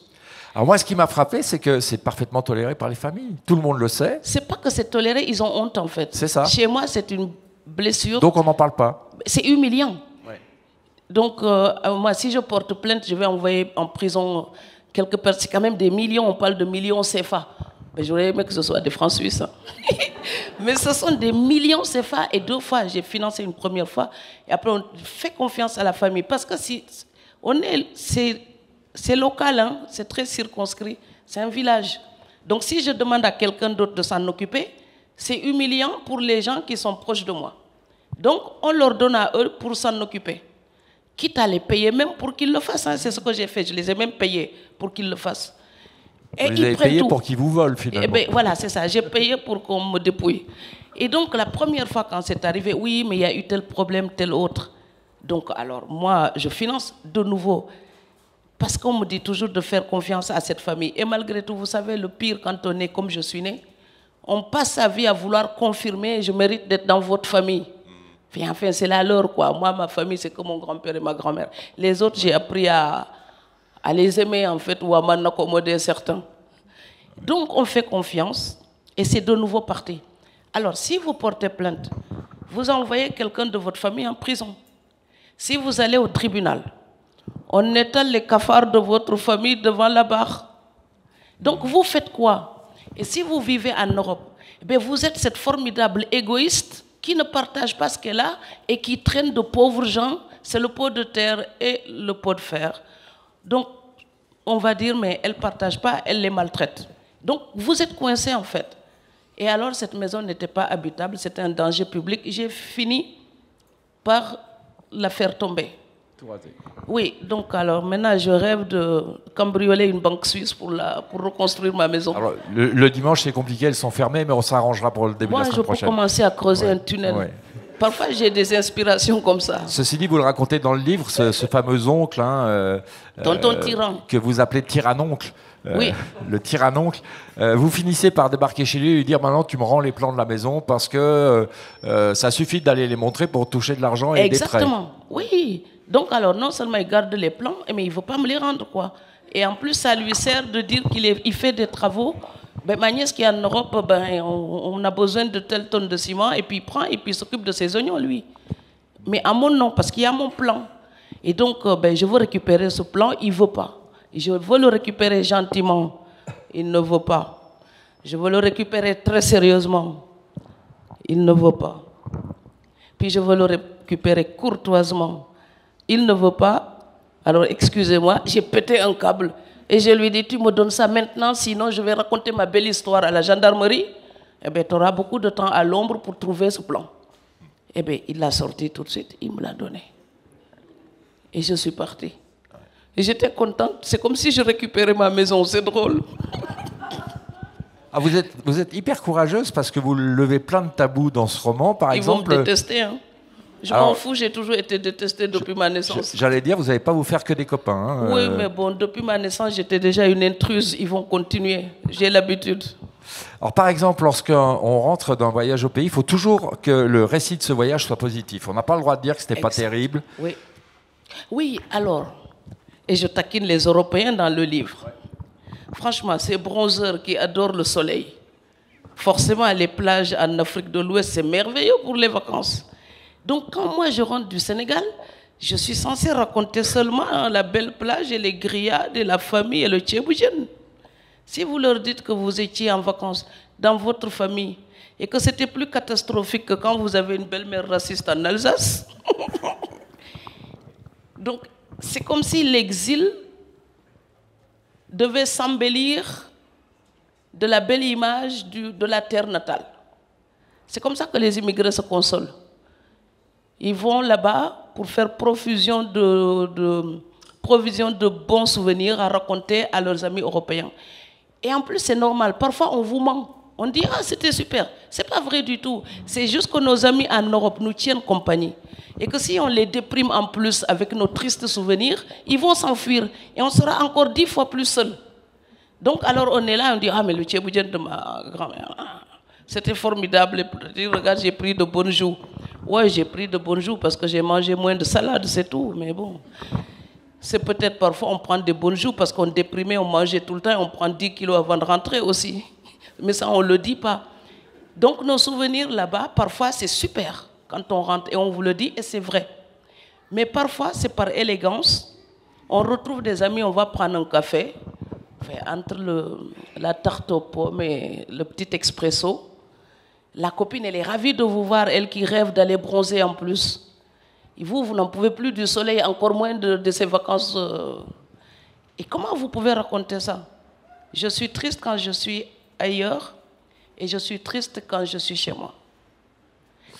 [SPEAKER 1] Alors moi, ce qui m'a frappé, c'est que c'est parfaitement toléré par les familles. Tout le monde le sait.
[SPEAKER 3] C'est pas que c'est toléré, ils ont honte en fait.
[SPEAKER 1] C'est ça.
[SPEAKER 3] Chez moi, c'est une blessure.
[SPEAKER 1] Donc on n'en parle pas.
[SPEAKER 3] C'est humiliant.
[SPEAKER 1] Ouais.
[SPEAKER 3] Donc moi, si je porte plainte, je vais envoyer en prison quelques personnes. C'est quand même des millions, on parle de millions CFA. Mais j'aurais aimé que ce soit des francs suisses. Hein. Mais ce sont des millions CFA et 2 fois, j'ai financé une première fois. Et après, on fait confiance à la famille. Parce que si on est... C'est local, hein? C'est très circonscrit, c'est un village. Donc si je demande à quelqu'un d'autre de s'en occuper, c'est humiliant pour les gens qui sont proches de moi. Donc on leur donne à eux pour s'en occuper. Quitte à les payer même pour qu'ils le fassent. Hein? C'est ce que j'ai fait, je les ai même payés pour qu'ils le fassent.
[SPEAKER 1] Et vous les avez payés pour qu'ils vous volent finalement.
[SPEAKER 3] Et ben, voilà, c'est ça, j'ai payé pour qu'on me dépouille. Et donc la première fois quand c'est arrivé, oui, mais il y a eu tel problème, tel autre. Donc alors moi, je finance de nouveau. Parce qu'on me dit toujours de faire confiance à cette famille. Et malgré tout, vous savez, le pire quand on est comme je suis né, on passe sa vie à vouloir confirmer, je mérite d'être dans votre famille. Enfin, c'est la leur, quoi. Moi, ma famille, c'est que mon grand-père et ma grand-mère. Les autres, j'ai appris à les aimer, en fait, ou à m'en accommoder certains. Donc, on fait confiance, et c'est de nouveau parti. Alors, si vous portez plainte, vous envoyez quelqu'un de votre famille en prison. Si vous allez au tribunal, on étale les cafards de votre famille devant la barre. Donc vous faites quoi? Et si vous vivez en Europe, eh bien vous êtes cette formidable égoïste qui ne partage pas ce qu'elle a et qui traîne de pauvres gens, c'est le pot de terre et le pot de fer. Donc on va dire, mais elle ne partage pas, elle les maltraite. Donc vous êtes coincés en fait. Et alors cette maison n'était pas habitable, c'était un danger public. J'ai fini par la faire tomber. Oui, donc alors maintenant je rêve de cambrioler une banque suisse pour reconstruire ma maison.
[SPEAKER 1] Alors, le dimanche c'est compliqué, elles sont fermées, mais on s'arrangera pour le début de la semaine prochaine.
[SPEAKER 3] Moi je peux commencer à creuser un tunnel. Ouais. Parfois j'ai des inspirations comme ça.
[SPEAKER 1] Ceci dit, vous le racontez dans le livre, ce fameux oncle, hein,
[SPEAKER 3] tonton tyran,
[SPEAKER 1] que vous appelez tyranoncle.
[SPEAKER 3] Oui.
[SPEAKER 1] Le tyranoncle. Vous finissez par débarquer chez lui et lui dire maintenant tu me rends les plans de la maison parce que ça suffit d'aller les montrer pour toucher de l'argent et des prêts.
[SPEAKER 3] Exactement, oui. Donc alors non seulement il garde les plans, mais il ne veut pas me les rendre, quoi. Et en plus ça lui sert de dire qu'il fait des travaux. Ben, ma nièce qui est en Europe, ben, on a besoin de telle tonne de ciment et puis il prend et puis il s'occupe de ses oignons, lui. Mais à mon nom, parce qu'il y a mon plan. Et donc ben, je veux récupérer ce plan, il ne veut pas. Je veux le récupérer gentiment, il ne veut pas. Je veux le récupérer très sérieusement, il ne veut pas. Puis je veux le récupérer courtoisement, il ne veut pas. Alors excusez-moi, j'ai pété un câble et je lui ai dit tu me donnes ça maintenant, sinon je vais raconter ma belle histoire à la gendarmerie. Eh bien tu auras beaucoup de temps à l'ombre pour trouver ce plan. Eh bien il l'a sorti tout de suite, il me l'a donné. Et je suis partie. Et j'étais contente. C'est comme si je récupérais ma maison. C'est drôle.
[SPEAKER 1] Ah, vous êtes hyper courageuse parce que vous levez plein de tabous dans ce roman. Par exemple,
[SPEAKER 3] ils vont me détester. Hein. Je m'en fous, j'ai toujours été détestée depuis ma naissance.
[SPEAKER 1] J'allais dire, vous n'allez pas vous faire que des copains. Hein,
[SPEAKER 3] oui, mais bon, depuis ma naissance, j'étais déjà une intruse. Ils vont continuer. J'ai l'habitude.
[SPEAKER 1] Alors, par exemple, lorsqu'on rentre d'un voyage au pays, il faut toujours que le récit de ce voyage soit positif. On n'a pas le droit de dire que ce n'était pas terrible.
[SPEAKER 3] Oui. Oui, alors, et je taquine les Européens dans le livre. Franchement, ces bronzeurs qui adorent le soleil, forcément, les plages en Afrique de l'Ouest, c'est merveilleux pour les vacances. Donc, quand moi je rentre du Sénégal, je suis censée raconter seulement la belle plage et les grillades et la famille et le tchéboujen. Si vous leur dites que vous étiez en vacances dans votre famille et que c'était plus catastrophique que quand vous avez une belle-mère raciste en Alsace, donc c'est comme si l'exil devait s'embellir de la belle image de la terre natale. C'est comme ça que les immigrés se consolent. Ils vont là-bas pour faire provision de bons souvenirs à raconter à leurs amis européens. Et en plus, c'est normal. Parfois, on vous ment. On dit « Ah, c'était super ». Ce n'est pas vrai du tout. C'est juste que nos amis en Europe nous tiennent compagnie. Et que si on les déprime en plus avec nos tristes souvenirs, ils vont s'enfuir. Et on sera encore 10 fois plus seuls. Donc, alors, on est là, on dit « Ah, mais le tchéboujen de ma grand-mère, c'était formidable. Regarde, j'ai pris de bonnes joues. » Ouais, j'ai pris de bonnes joues parce que j'ai mangé moins de salade, c'est tout. Mais bon, c'est peut-être parfois on prend des bonnes joues parce qu'on déprimait, on mangeait tout le temps et on prend 10 kilos avant de rentrer aussi. Mais ça, on ne le dit pas. Donc, nos souvenirs là-bas, parfois, c'est super quand on rentre et on vous le dit et c'est vrai. Mais parfois, c'est par élégance. On retrouve des amis, on va prendre un café. Enfin, entre la tarte aux pommes et le petit expresso. La copine, elle est ravie de vous voir, elle qui rêve d'aller bronzer en plus. Et vous n'en pouvez plus du soleil, encore moins de ces vacances. Et comment vous pouvez raconter ça? Je suis triste quand je suis ailleurs et je suis triste quand je suis chez moi.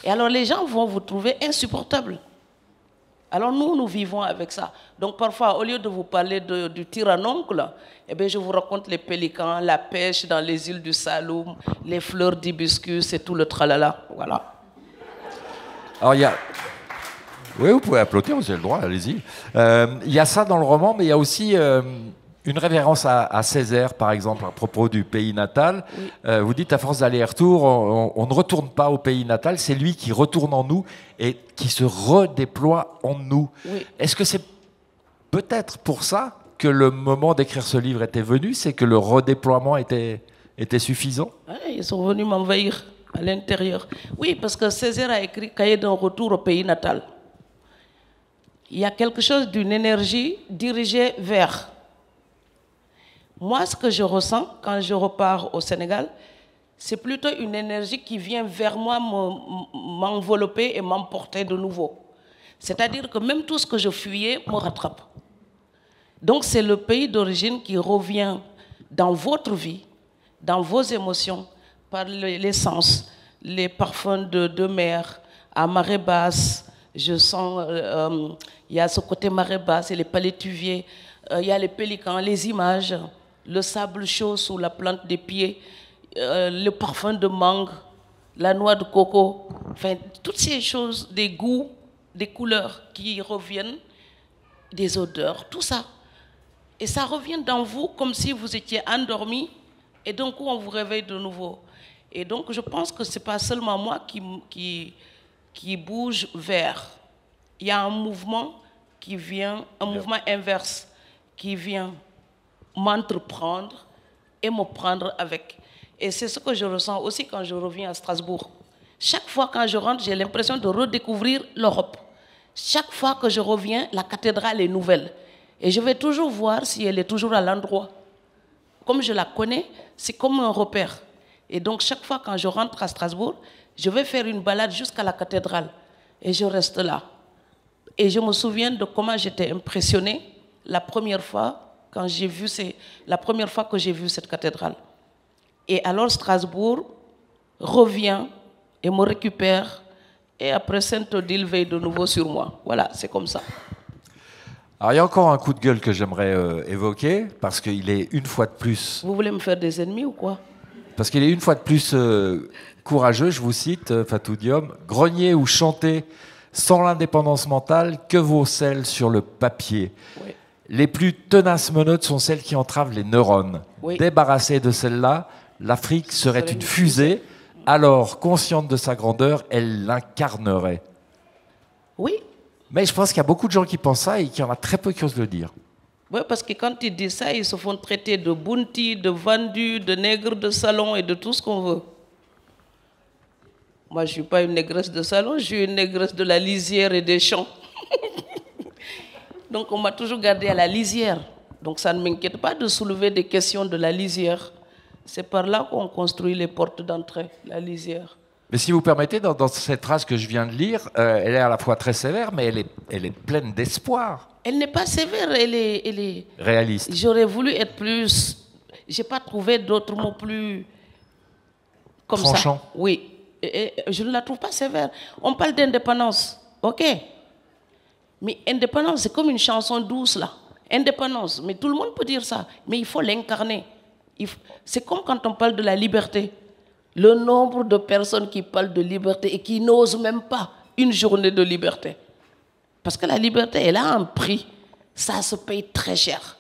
[SPEAKER 3] Et alors les gens vont vous trouver insupportable. Alors nous vivons avec ça. Donc parfois, au lieu de vous parler du tir à oncle, eh bien, je vous raconte les pélicans, la pêche dans les îles du Saloum, les fleurs d'hibiscus et tout le tralala. Voilà.
[SPEAKER 1] Alors il y a... Oui, vous pouvez applaudir, vous avez le droit, allez-y. Il y a ça dans le roman, mais il y a aussi une révérence à Césaire, par exemple, à propos du pays natal. Oui. Vous dites, à force d'aller-retour, on ne retourne pas au pays natal, c'est lui qui retourne en nous et qui se redéploie en nous. Oui. Est-ce que c'est peut-être pour ça que le moment d'écrire ce livre était venu, c'est que le redéploiement était suffisant? Oui,
[SPEAKER 3] ils sont venus m'envahir à l'intérieur. Oui, parce que Césaire a écrit Cahier d'un retour au pays natal. Il y a quelque chose d'une énergie dirigée vers. Moi, ce que je ressens quand je repars au Sénégal, c'est plutôt une énergie qui vient vers moi m'envelopper et m'emporter de nouveau. C'est-à-dire que même tout ce que je fuyais me rattrape. Donc c'est le pays d'origine qui revient dans votre vie, dans vos émotions, par les sens, les parfums de mer, à marée basse. Je sens, il y a ce côté marée basse et les palétuviers, il y a les pélicans, les images, le sable chaud sous la plante des pieds, le parfum de mangue, la noix de coco, enfin, toutes ces choses, des goûts, des couleurs qui reviennent, des odeurs, tout ça. Et ça revient dans vous comme si vous étiez endormi et d'un coup on vous réveille de nouveau. Et donc je pense que ce n'est pas seulement moi qui bouge vers. Il y a un mouvement qui vient, un mouvement inverse qui vient m'entreprendre et me prendre avec. Et c'est ce que je ressens aussi quand je reviens à Strasbourg. Chaque fois quand je rentre, j'ai l'impression de redécouvrir l'Europe. Chaque fois que je reviens, la cathédrale est nouvelle. Et je vais toujours voir si elle est toujours à l'endroit. Comme je la connais, c'est comme un repère. Et donc chaque fois quand je rentre à Strasbourg, je vais faire une balade jusqu'à la cathédrale. Et je reste là. Et je me souviens de comment j'étais impressionnée la première fois que j'ai vu cette cathédrale. Et alors Strasbourg revient et me récupère. Et après Sainte-Odile veille de nouveau sur moi. Voilà, c'est comme ça.
[SPEAKER 1] Alors, il y a encore un coup de gueule que j'aimerais évoquer, parce qu'il est une fois de plus...
[SPEAKER 3] Vous voulez me faire des ennemis ou quoi?
[SPEAKER 1] Parce qu'il est une fois de plus courageux, je vous cite, Fatou Diom, « Grogner ou chanter sans l'indépendance mentale, que vaut celle sur le papier ?»
[SPEAKER 3] Oui.
[SPEAKER 1] Les plus tenaces menottes sont celles qui entravent les neurones.
[SPEAKER 3] Oui.
[SPEAKER 1] Débarrassée de celles-là, l'Afrique serait une fusée. Alors, consciente de sa grandeur, elle l'incarnerait.
[SPEAKER 3] Oui.
[SPEAKER 1] Mais je pense qu'il y a beaucoup de gens qui pensent ça et qu'il y en a très peu qui osent le dire.
[SPEAKER 3] Oui, parce que quand ils disent ça, ils se font traiter de bounty, de vendus, de nègres de salon et de tout ce qu'on veut. Moi, je ne suis pas une négresse de salon, je suis une négresse de la lisière et des champs. Donc, on m'a toujours gardée à la lisière. Donc, ça ne m'inquiète pas de soulever des questions de la lisière. C'est par là qu'on construit les portes d'entrée, la lisière.
[SPEAKER 1] Mais si vous permettez, dans cette phrase que je viens de lire, elle est à la fois très sévère, mais elle est pleine d'espoir.
[SPEAKER 3] Elle n'est pas sévère, elle est...
[SPEAKER 1] Réaliste.
[SPEAKER 3] J'aurais voulu être plus... Je n'ai pas trouvé d'autres mots plus... Comme
[SPEAKER 1] tranchant.
[SPEAKER 3] Ça. Oui. Et je ne la trouve pas sévère. On parle d'indépendance, ok. Mais indépendance, c'est comme une chanson douce, là. Indépendance, mais tout le monde peut dire ça. Mais il faut l'incarner. C'est comme quand on parle de la liberté. Le nombre de personnes qui parlent de liberté et qui n'osent même pas une journée de liberté. Parce que la liberté, elle a un prix. Ça se paye très cher.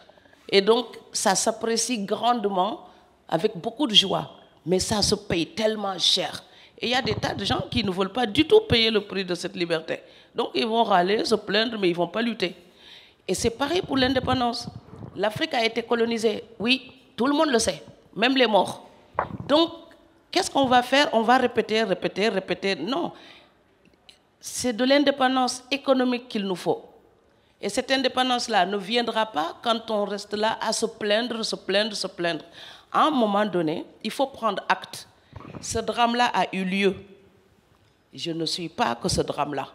[SPEAKER 3] Et donc, ça s'apprécie grandement, avec beaucoup de joie. Mais ça se paye tellement cher. Et il y a des tas de gens qui ne veulent pas du tout payer le prix de cette liberté. Donc, ils vont râler, se plaindre, mais ils ne vont pas lutter. Et c'est pareil pour l'indépendance. L'Afrique a été colonisée. Oui, tout le monde le sait, même les morts. Donc, qu'est-ce qu'on va faire? On va répéter, répéter, répéter. Non. C'est de l'indépendance économique qu'il nous faut. Et cette indépendance-là ne viendra pas quand on reste là à se plaindre, se plaindre, se plaindre. À un moment donné, il faut prendre acte. Ce drame-là a eu lieu. Je ne suis pas que ce drame-là.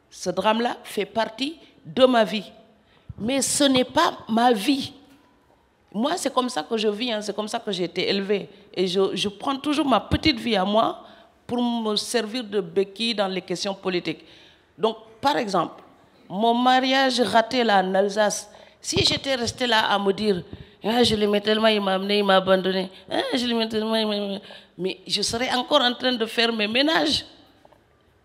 [SPEAKER 3] Ce drame-là fait partie de ma vie. Mais ce n'est pas ma vie. Moi, c'est comme ça que je vis, hein, c'est comme ça que j'ai été élevée. Et je prends toujours ma petite vie à moi pour me servir de béquille dans les questions politiques. Donc, par exemple, mon mariage raté là en Alsace, si j'étais restée là à me dire ah, je l'aimais tellement, il m'a amené, il m'a abandonné, ah, je l'aimais tellement, il m'a amené, mais je serais encore en train de faire mes ménages.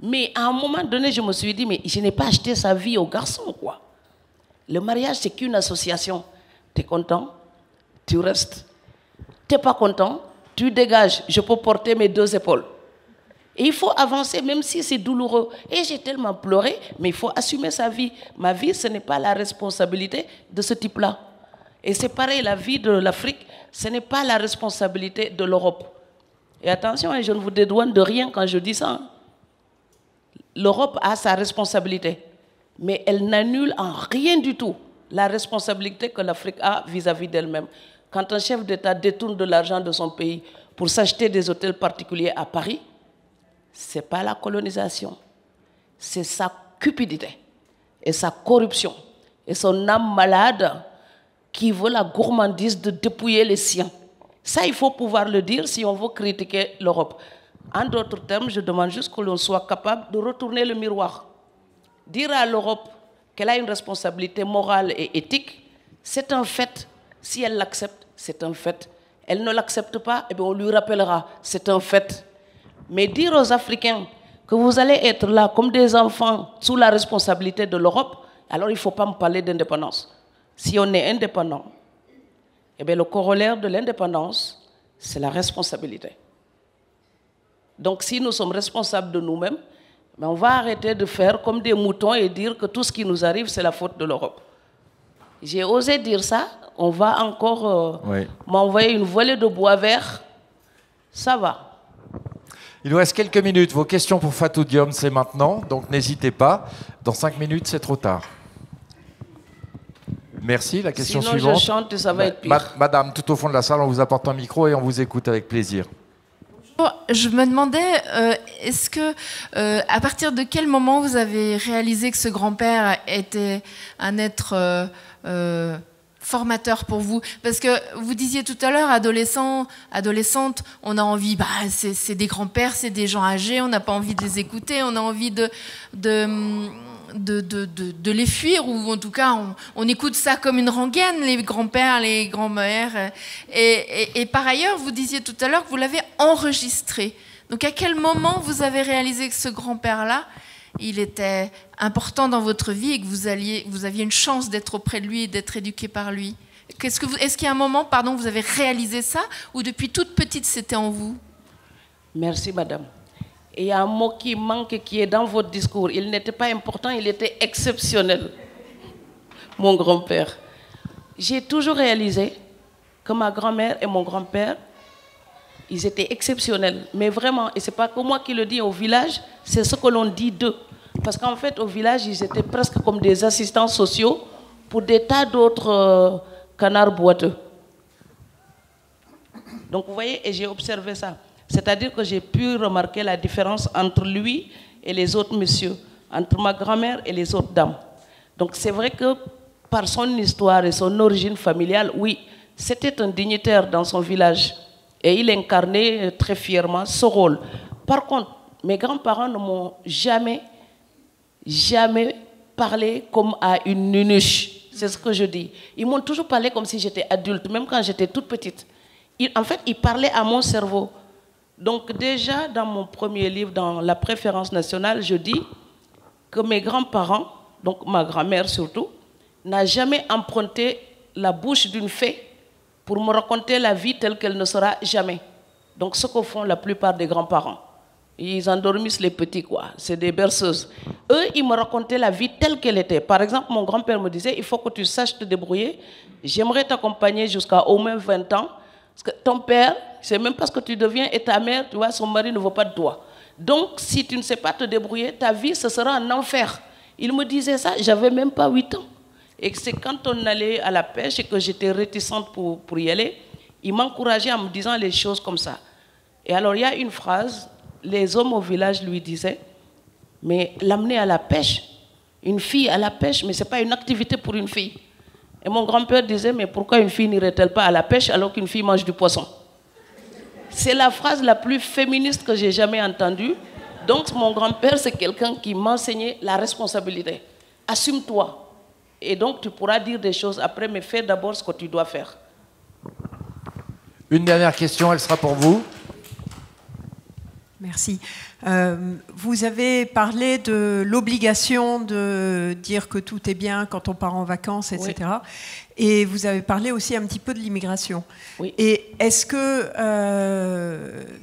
[SPEAKER 3] Mais à un moment donné, je me suis dit, mais je n'ai pas acheté sa vie au garçon, quoi. Le mariage, c'est qu'une association. Tu es content? Tu restes. Tu n'es pas content? Tu dégages. Je peux porter mes deux épaules. Et il faut avancer, même si c'est douloureux. Et j'ai tellement pleuré, mais il faut assumer sa vie. Ma vie, ce n'est pas la responsabilité de ce type-là. Et c'est pareil, la vie de l'Afrique, ce n'est pas la responsabilité de l'Europe. Et attention, je ne vous dédouane de rien quand je dis ça. L'Europe a sa responsabilité, mais elle n'annule en rien du tout la responsabilité que l'Afrique a vis-à-vis d'elle-même. Quand un chef d'État détourne de l'argent de son pays pour s'acheter des hôtels particuliers à Paris, ce n'est pas la colonisation, c'est sa cupidité et sa corruption et son âme malade qui veut la gourmandise de dépouiller les siens. Ça, il faut pouvoir le dire si on veut critiquer l'Europe. En d'autres termes, je demande juste que l'on soit capable de retourner le miroir. Dire à l'Europe qu'elle a une responsabilité morale et éthique, c'est un fait. Si elle l'accepte, c'est un fait. Elle ne l'accepte pas, eh bien on lui rappellera, c'est un fait. Mais dire aux Africains que vous allez être là comme des enfants sous la responsabilité de l'Europe, alors il ne faut pas me parler d'indépendance. Si on est indépendant, eh bien le corollaire de l'indépendance, c'est la responsabilité. Donc si nous sommes responsables de nous-mêmes, on va arrêter de faire comme des moutons et dire que tout ce qui nous arrive, c'est la faute de l'Europe. J'ai osé dire ça, on va encore m'envoyer une volée de bois vert, ça va.
[SPEAKER 1] Il nous reste quelques minutes. Vos questions pour Fatou Diom, c'est maintenant, donc n'hésitez pas. Dans 5 minutes, c'est trop tard. Merci. La question
[SPEAKER 3] suivante.
[SPEAKER 1] Sinon,
[SPEAKER 3] je chante et ça va être pire.
[SPEAKER 1] Madame, tout au fond de la salle, on vous apporte un micro et on vous écoute avec plaisir.
[SPEAKER 2] Je me demandais, est-ce que, à partir de quel moment vous avez réalisé que ce grand-père était un être formateur pour vous? Parce que vous disiez tout à l'heure, adolescente, on a envie, c'est des grands-pères, c'est des gens âgés, on n'a pas envie de les écouter, on a envie de de les fuir, ou en tout cas on écoute ça comme une rengaine, les grands-pères, les grands-mères. Et par ailleurs, vous disiez tout à l'heure que vous l'avez enregistré. Donc à quel moment vous avez réalisé que ce grand-père-là, il était important dans votre vie et que vous aviez une chance d'être auprès de lui et d'être éduqué par lui? Est-ce qu'il y a un moment, pardon, vous avez réalisé ça, ou depuis toute petite c'était en vous?
[SPEAKER 3] Merci, madame. Et il y a un mot qui manque, qui est dans votre discours. Il n'était pas important, il était exceptionnel. Mon grand-père. J'ai toujours réalisé que ma grand-mère et mon grand-père, ils étaient exceptionnels. Mais vraiment, et ce n'est pas que moi qui le dis au village, c'est ce que l'on dit d'eux. Parce qu'en fait, au village, ils étaient presque comme des assistants sociaux pour des tas d'autres canards boiteux. Donc vous voyez, et j'ai observé ça. C'est-à-dire que j'ai pu remarquer la différence entre lui et les autres messieurs, entre ma grand-mère et les autres dames. Donc c'est vrai que par son histoire et son origine familiale, oui, c'était un dignitaire dans son village. Et il incarnait très fièrement ce rôle. Par contre, mes grands-parents ne m'ont jamais parlé comme à une nunuche. C'est ce que je dis. Ils m'ont toujours parlé comme si j'étais adulte, même quand j'étais toute petite. En fait, ils parlaient à mon cerveau. Donc déjà, dans mon premier livre, dans La préférence nationale, je dis que mes grands-parents, donc ma grand-mère surtout, n'a jamais emprunté la bouche d'une fée pour me raconter la vie telle qu'elle ne sera jamais. Donc ce que font la plupart des grands-parents. Ils endormissent les petits, quoi. C'est des berceuses. Eux, ils me racontaient la vie telle qu'elle était. Par exemple, mon grand-père me disait, il faut que tu saches te débrouiller. J'aimerais t'accompagner jusqu'à au moins 20 ans. Parce que ton père, c'est même parce que tu deviens, et ta mère, tu vois, son mari ne veut pas de toi. Donc, si tu ne sais pas te débrouiller, ta vie, ce sera un enfer. Il me disait ça, j'avais même pas 8 ans. Et c'est quand on allait à la pêche et que j'étais réticente pour y aller, il m'encourageait en me disant les choses comme ça. Et alors, il y a une phrase, les hommes au village lui disaient, mais l'amener à la pêche, une fille à la pêche, mais ce n'est pas une activité pour une fille. Et mon grand-père disait, mais pourquoi une fille n'irait-elle pas à la pêche alors qu'une fille mange du poisson? C'est la phrase la plus féministe que j'ai jamais entendue. Donc mon grand-père, c'est quelqu'un qui m'enseignait la responsabilité. Assume-toi. Et donc tu pourras dire des choses après, mais fais d'abord ce que tu dois faire.
[SPEAKER 1] Une dernière question, elle sera pour vous.
[SPEAKER 4] Merci. Vous avez parlé de l'obligation de dire que tout est bien quand on part en vacances, etc. Oui. Et vous avez parlé aussi un petit peu de l'immigration. Oui. Et est-ce que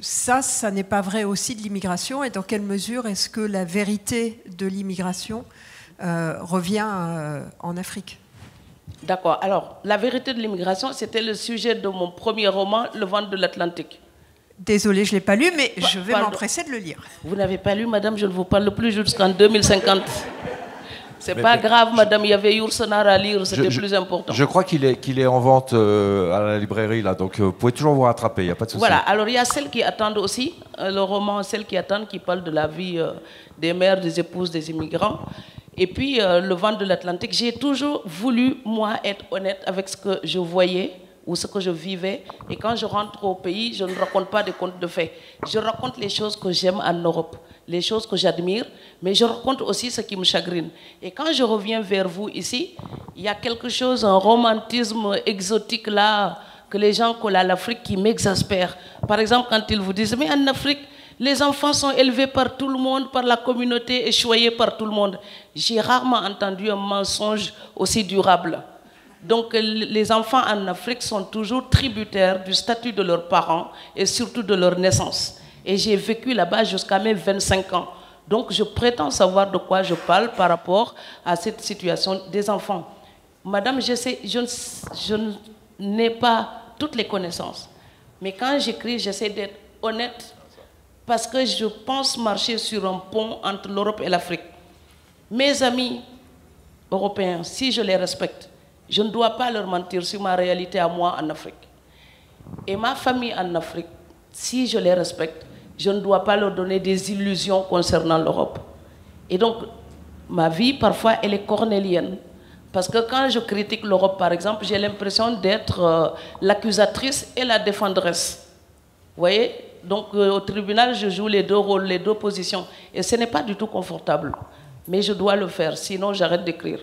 [SPEAKER 4] ça n'est pas vrai aussi de l'immigration? Et dans quelle mesure est-ce que la vérité de l'immigration revient en Afrique?
[SPEAKER 3] D'accord. Alors, la vérité de l'immigration, c'était le sujet de mon premier roman, Le ventre de l'Atlantique.
[SPEAKER 4] Désolée, je ne l'ai pas lu, mais je vais m'empresser de le lire.
[SPEAKER 3] Vous n'avez pas lu, madame, je ne vous parle plus jusqu'en 2050. C'est pas grave, madame, il y avait Yourcenar à lire, c'était plus important.
[SPEAKER 1] Je crois qu'il est en vente à la librairie, là, donc vous pouvez toujours vous rattraper, il n'y a pas de souci.
[SPEAKER 3] Voilà, alors il y a celles qui attendent aussi, le roman Celles qui attendent, qui parle de la vie des mères, des épouses, des immigrants. Et puis, Le ventre de l'Atlantique, j'ai toujours voulu, moi, être honnête avec ce que je voyais, ou ce que je vivais. Et quand je rentre au pays, je ne raconte pas des contes de fées. Je raconte les choses que j'aime en Europe, les choses que j'admire, mais je raconte aussi ce qui me chagrine. Et quand je reviens vers vous ici, il y a quelque chose, un romantisme exotique là, que les gens collent à l'Afrique qui m'exaspère. Par exemple, quand ils vous disent, mais en Afrique, les enfants sont élevés par tout le monde, par la communauté, et choyés par tout le monde. J'ai rarement entendu un mensonge aussi durable. Donc les enfants en Afrique sont toujours tributaires du statut de leurs parents et surtout de leur naissance. Et j'ai vécu là-bas jusqu'à mes 25 ans. Donc je prétends savoir de quoi je parle par rapport à cette situation des enfants. Madame, je n'ai pas toutes les connaissances. Mais quand j'écris, j'essaie d'être honnête parce que je pense marcher sur un pont entre l'Europe et l'Afrique. Mes amis européens, si je les respecte, je ne dois pas leur mentir sur ma réalité à moi en Afrique. Et ma famille en Afrique, si je les respecte, je ne dois pas leur donner des illusions concernant l'Europe. Et donc, ma vie, parfois, elle est cornélienne. Parce que quand je critique l'Europe, par exemple, j'ai l'impression d'être l'accusatrice et la défendresse. Vous voyez? Donc, au tribunal, je joue les deux rôles, les deux positions. Et ce n'est pas du tout confortable. Mais je dois le faire, sinon j'arrête d'écrire.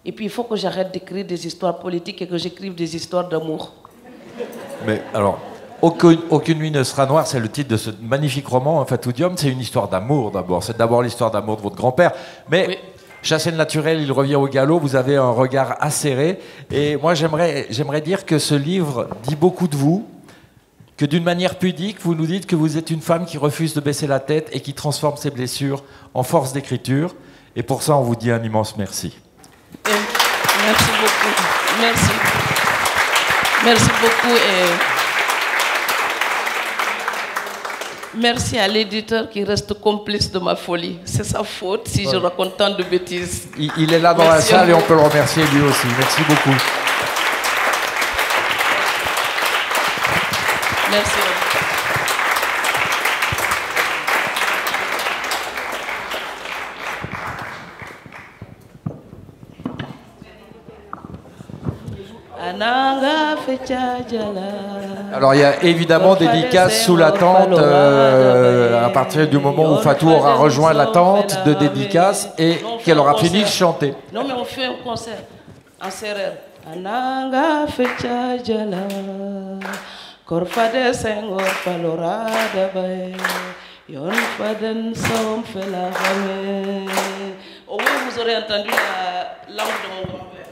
[SPEAKER 3] Et puis il faut que j'arrête d'écrire des histoires politiques et que j'écrive des histoires d'amour.
[SPEAKER 1] Mais alors, aucune nuit ne sera noire, c'est le titre de ce magnifique roman, Fatoudium. C'est une histoire d'amour d'abord. C'est d'abord l'histoire d'amour de votre grand-père. Mais oui. Chassé le naturel, il revient au galop. Vous avez un regard acéré. Et moi, j'aimerais dire que ce livre dit beaucoup de vous. Que d'une manière pudique, vous nous dites que vous êtes une femme qui refuse de baisser la tête et qui transforme ses blessures en force d'écriture. Et pour ça, on vous dit un immense merci.
[SPEAKER 3] Merci beaucoup. Merci. Merci beaucoup. Et merci à l'éditeur qui reste complice de ma folie. C'est sa faute si je raconte tant de bêtises.
[SPEAKER 1] Il est là dans la salle et on peut le remercier lui aussi. Merci beaucoup.
[SPEAKER 3] Merci.
[SPEAKER 1] Alors il y a évidemment dédicace sous la tente à partir du moment où Fatou aura rejoint la tente de dédicace et qu'elle aura fini de chanter.
[SPEAKER 3] Non mais on fait un concert en serrère. Ananga fechajala korfade sengor palorada bay yon faden som fela game. Au moins vous aurez entendu la langue de mon grand-père.